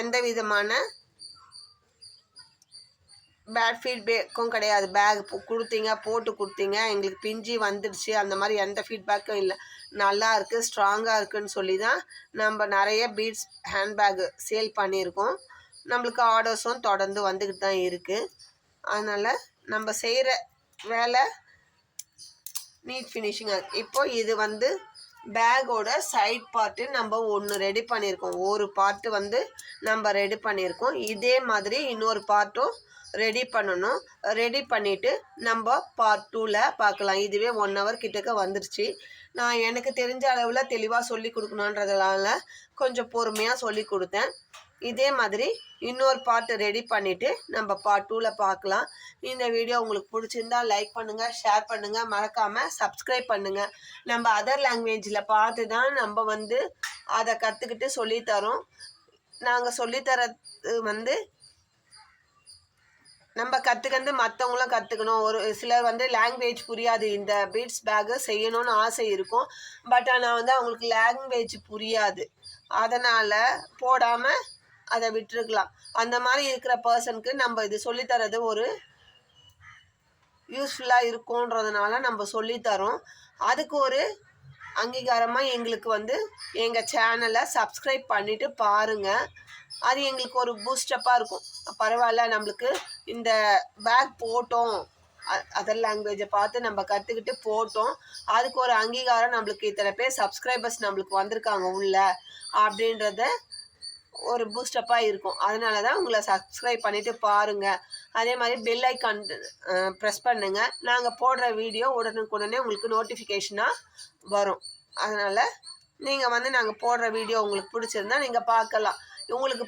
எந்த விதமான பேட் ஃபீட்பேக்கும் கிடையாது. பேக் கொடுத்தீங்க, போட்டு கொடுத்தீங்க, எங்களுக்கு பிஞ்சி வந்துடுச்சு, அந்த மாதிரி எந்த ஃபீட்பேக்கும் இல்லை. நல்லா இருக்குது, ஸ்ட்ராங்காக இருக்குதுன்னு சொல்லி தான் நம்ம நிறைய பீட்ஸ் ஹேண்ட்பேக் சேல் பண்ணியிருக்கோம். நம்மளுக்கு ஆர்டர்ஸும் தொடர்ந்து வந்துக்கிட்டு தான் இருக்குது. அதனால் நம்ம செய்கிற வேலை நீட் ஃபினிஷிங்காக இருக்குது. இப்போது இது வந்து பேக்கோட சைட் பார்ட்டு நம்ம ஒன்று ரெடி பண்ணியிருக்கோம். ஒரு பார்ட்டு வந்து நம்ம ரெடி பண்ணியிருக்கோம். இதே மாதிரி இன்னொரு பார்ட்டும் ரெடி பண்ணணும். ரெடி பண்ணிவிட்டு நம்ம பார்ட் 2ல் பார்க்கலாம். இதுவே 1 hour கிட்டக்க வந்துருச்சு. நான் எனக்கு தெரிஞ்ச அளவில் தெளிவாக சொல்லி கொடுக்கணுன்றதுனால கொஞ்சம் பொறுமையாக சொல்லி கொடுத்தேன். இதே மாதிரி இன்னொரு பார்ட் ரெடி பண்ணிவிட்டு நம்ம பார்ட் 2ல் பார்க்கலாம். இந்த வீடியோ உங்களுக்கு பிடிச்சிருந்தா லைக் பண்ணுங்கள், ஷேர் பண்ணுங்கள், மறக்காமல் சப்ஸ்கிரைப் பண்ணுங்கள். நம்ம அதர் லாங்குவேஜில் பார்த்து தான் நம்ம வந்து அதை கற்றுக்கிட்டு சொல்லித்தரோம். நாங்கள் சொல்லித்தரது வந்து நம்ம கற்றுக்கிறது மற்றவங்களும் கற்றுக்கணும். ஒரு சிலர் வந்து லாங்குவேஜ் புரியாது, இந்த பீட்ஸ் பேக்கு செய்யணும்னு ஆசை இருக்கும். பட் ஆனால் வந்து அவங்களுக்கு லாங்குவேஜ் புரியாது, அதனால் போடாமல் அதை விட்டுருக்கலாம். அந்த மாதிரி இருக்கிற பர்சனுக்கு நம்ம இது சொல்லித்தரது ஒரு யூஸ்ஃபுல்லாக இருக்கும்ன்றதுனால நம்ம சொல்லித்தரோம். அதுக்கு ஒரு அங்கீகாரமாக எங்களுக்கு வந்து எங்கள் சேனலை சப்ஸ்கிரைப் பண்ணிவிட்டு பாருங்கள். அது எங்களுக்கு ஒரு பூஸ்டப்பாக இருக்கும். பரவாயில்ல, நம்மளுக்கு இந்த பேக் போட்டோம், அதர் லாங்குவேஜை பார்த்து நம்ம கற்றுக்கிட்டு போட்டோம், அதுக்கு ஒரு அங்கீகாரம், நம்மளுக்கு இத்தனை பேர் சப்ஸ்கிரைபர்ஸ் நம்மளுக்கு வந்திருக்காங்க உள்ள அப்படின்றத ஒரு பூஸ்டப்பாக இருக்கும். அதனால தான் உங்களை சப்ஸ்கிரைப் பண்ணிவிட்டு பாருங்கள். அதே மாதிரி பெல் ஐக்கான் ப்ரெஸ் பண்ணுங்கள். நாங்கள் போடுற வீடியோ உடனுக்குடனே உங்களுக்கு நோட்டிஃபிகேஷனாக வரும். அதனால் நீங்கள் வந்து நாங்கள் போடுற வீடியோ உங்களுக்கு பிடிச்சிருந்தா நீங்கள் பார்க்கலாம். உங்களுக்கு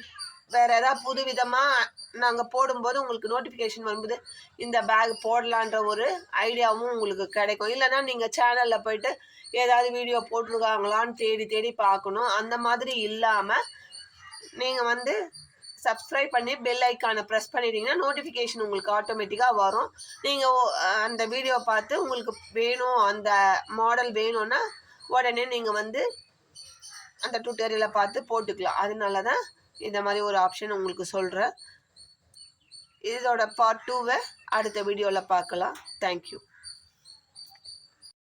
வேறு ஏதாவது புது விதமாக நாங்கள் போடும்போது உங்களுக்கு நோட்டிஃபிகேஷன் வரும்போது இந்த பேக் போடலான்ற ஒரு ஐடியாவும் உங்களுக்கு கிடைக்கும். இல்லைனா நீங்கள் சேனலில் போய்ட்டு ஏதாவது வீடியோ போட்டிருக்காங்களான்னு தேடி தேடி பார்க்கணும். அந்த மாதிரி இல்லாமல் நீங்கள் வந்து சப்ஸ்கிரைப் பண்ணி பெல் ஐக்கானை ப்ரெஸ் பண்ணிட்டீங்கன்னா நோட்டிஃபிகேஷன் உங்களுக்கு ஆட்டோமேட்டிக்காக வரும். நீங்கள் அந்த வீடியோ பார்த்து உங்களுக்கு வேணும், அந்த மாடல் வேணும்னா உடனே நீங்கள் வந்து அந்த டுட்டோரியலை பார்த்து போட்டுக்கலாம். அதனால தான் இந்த மாதிரி ஒரு ஆப்ஷன் உங்களுக்கு சொல்கிறேன். இதோட பார்ட் 2வை அடுத்த வீடியோவில் பார்க்கலாம். தேங்க்யூ.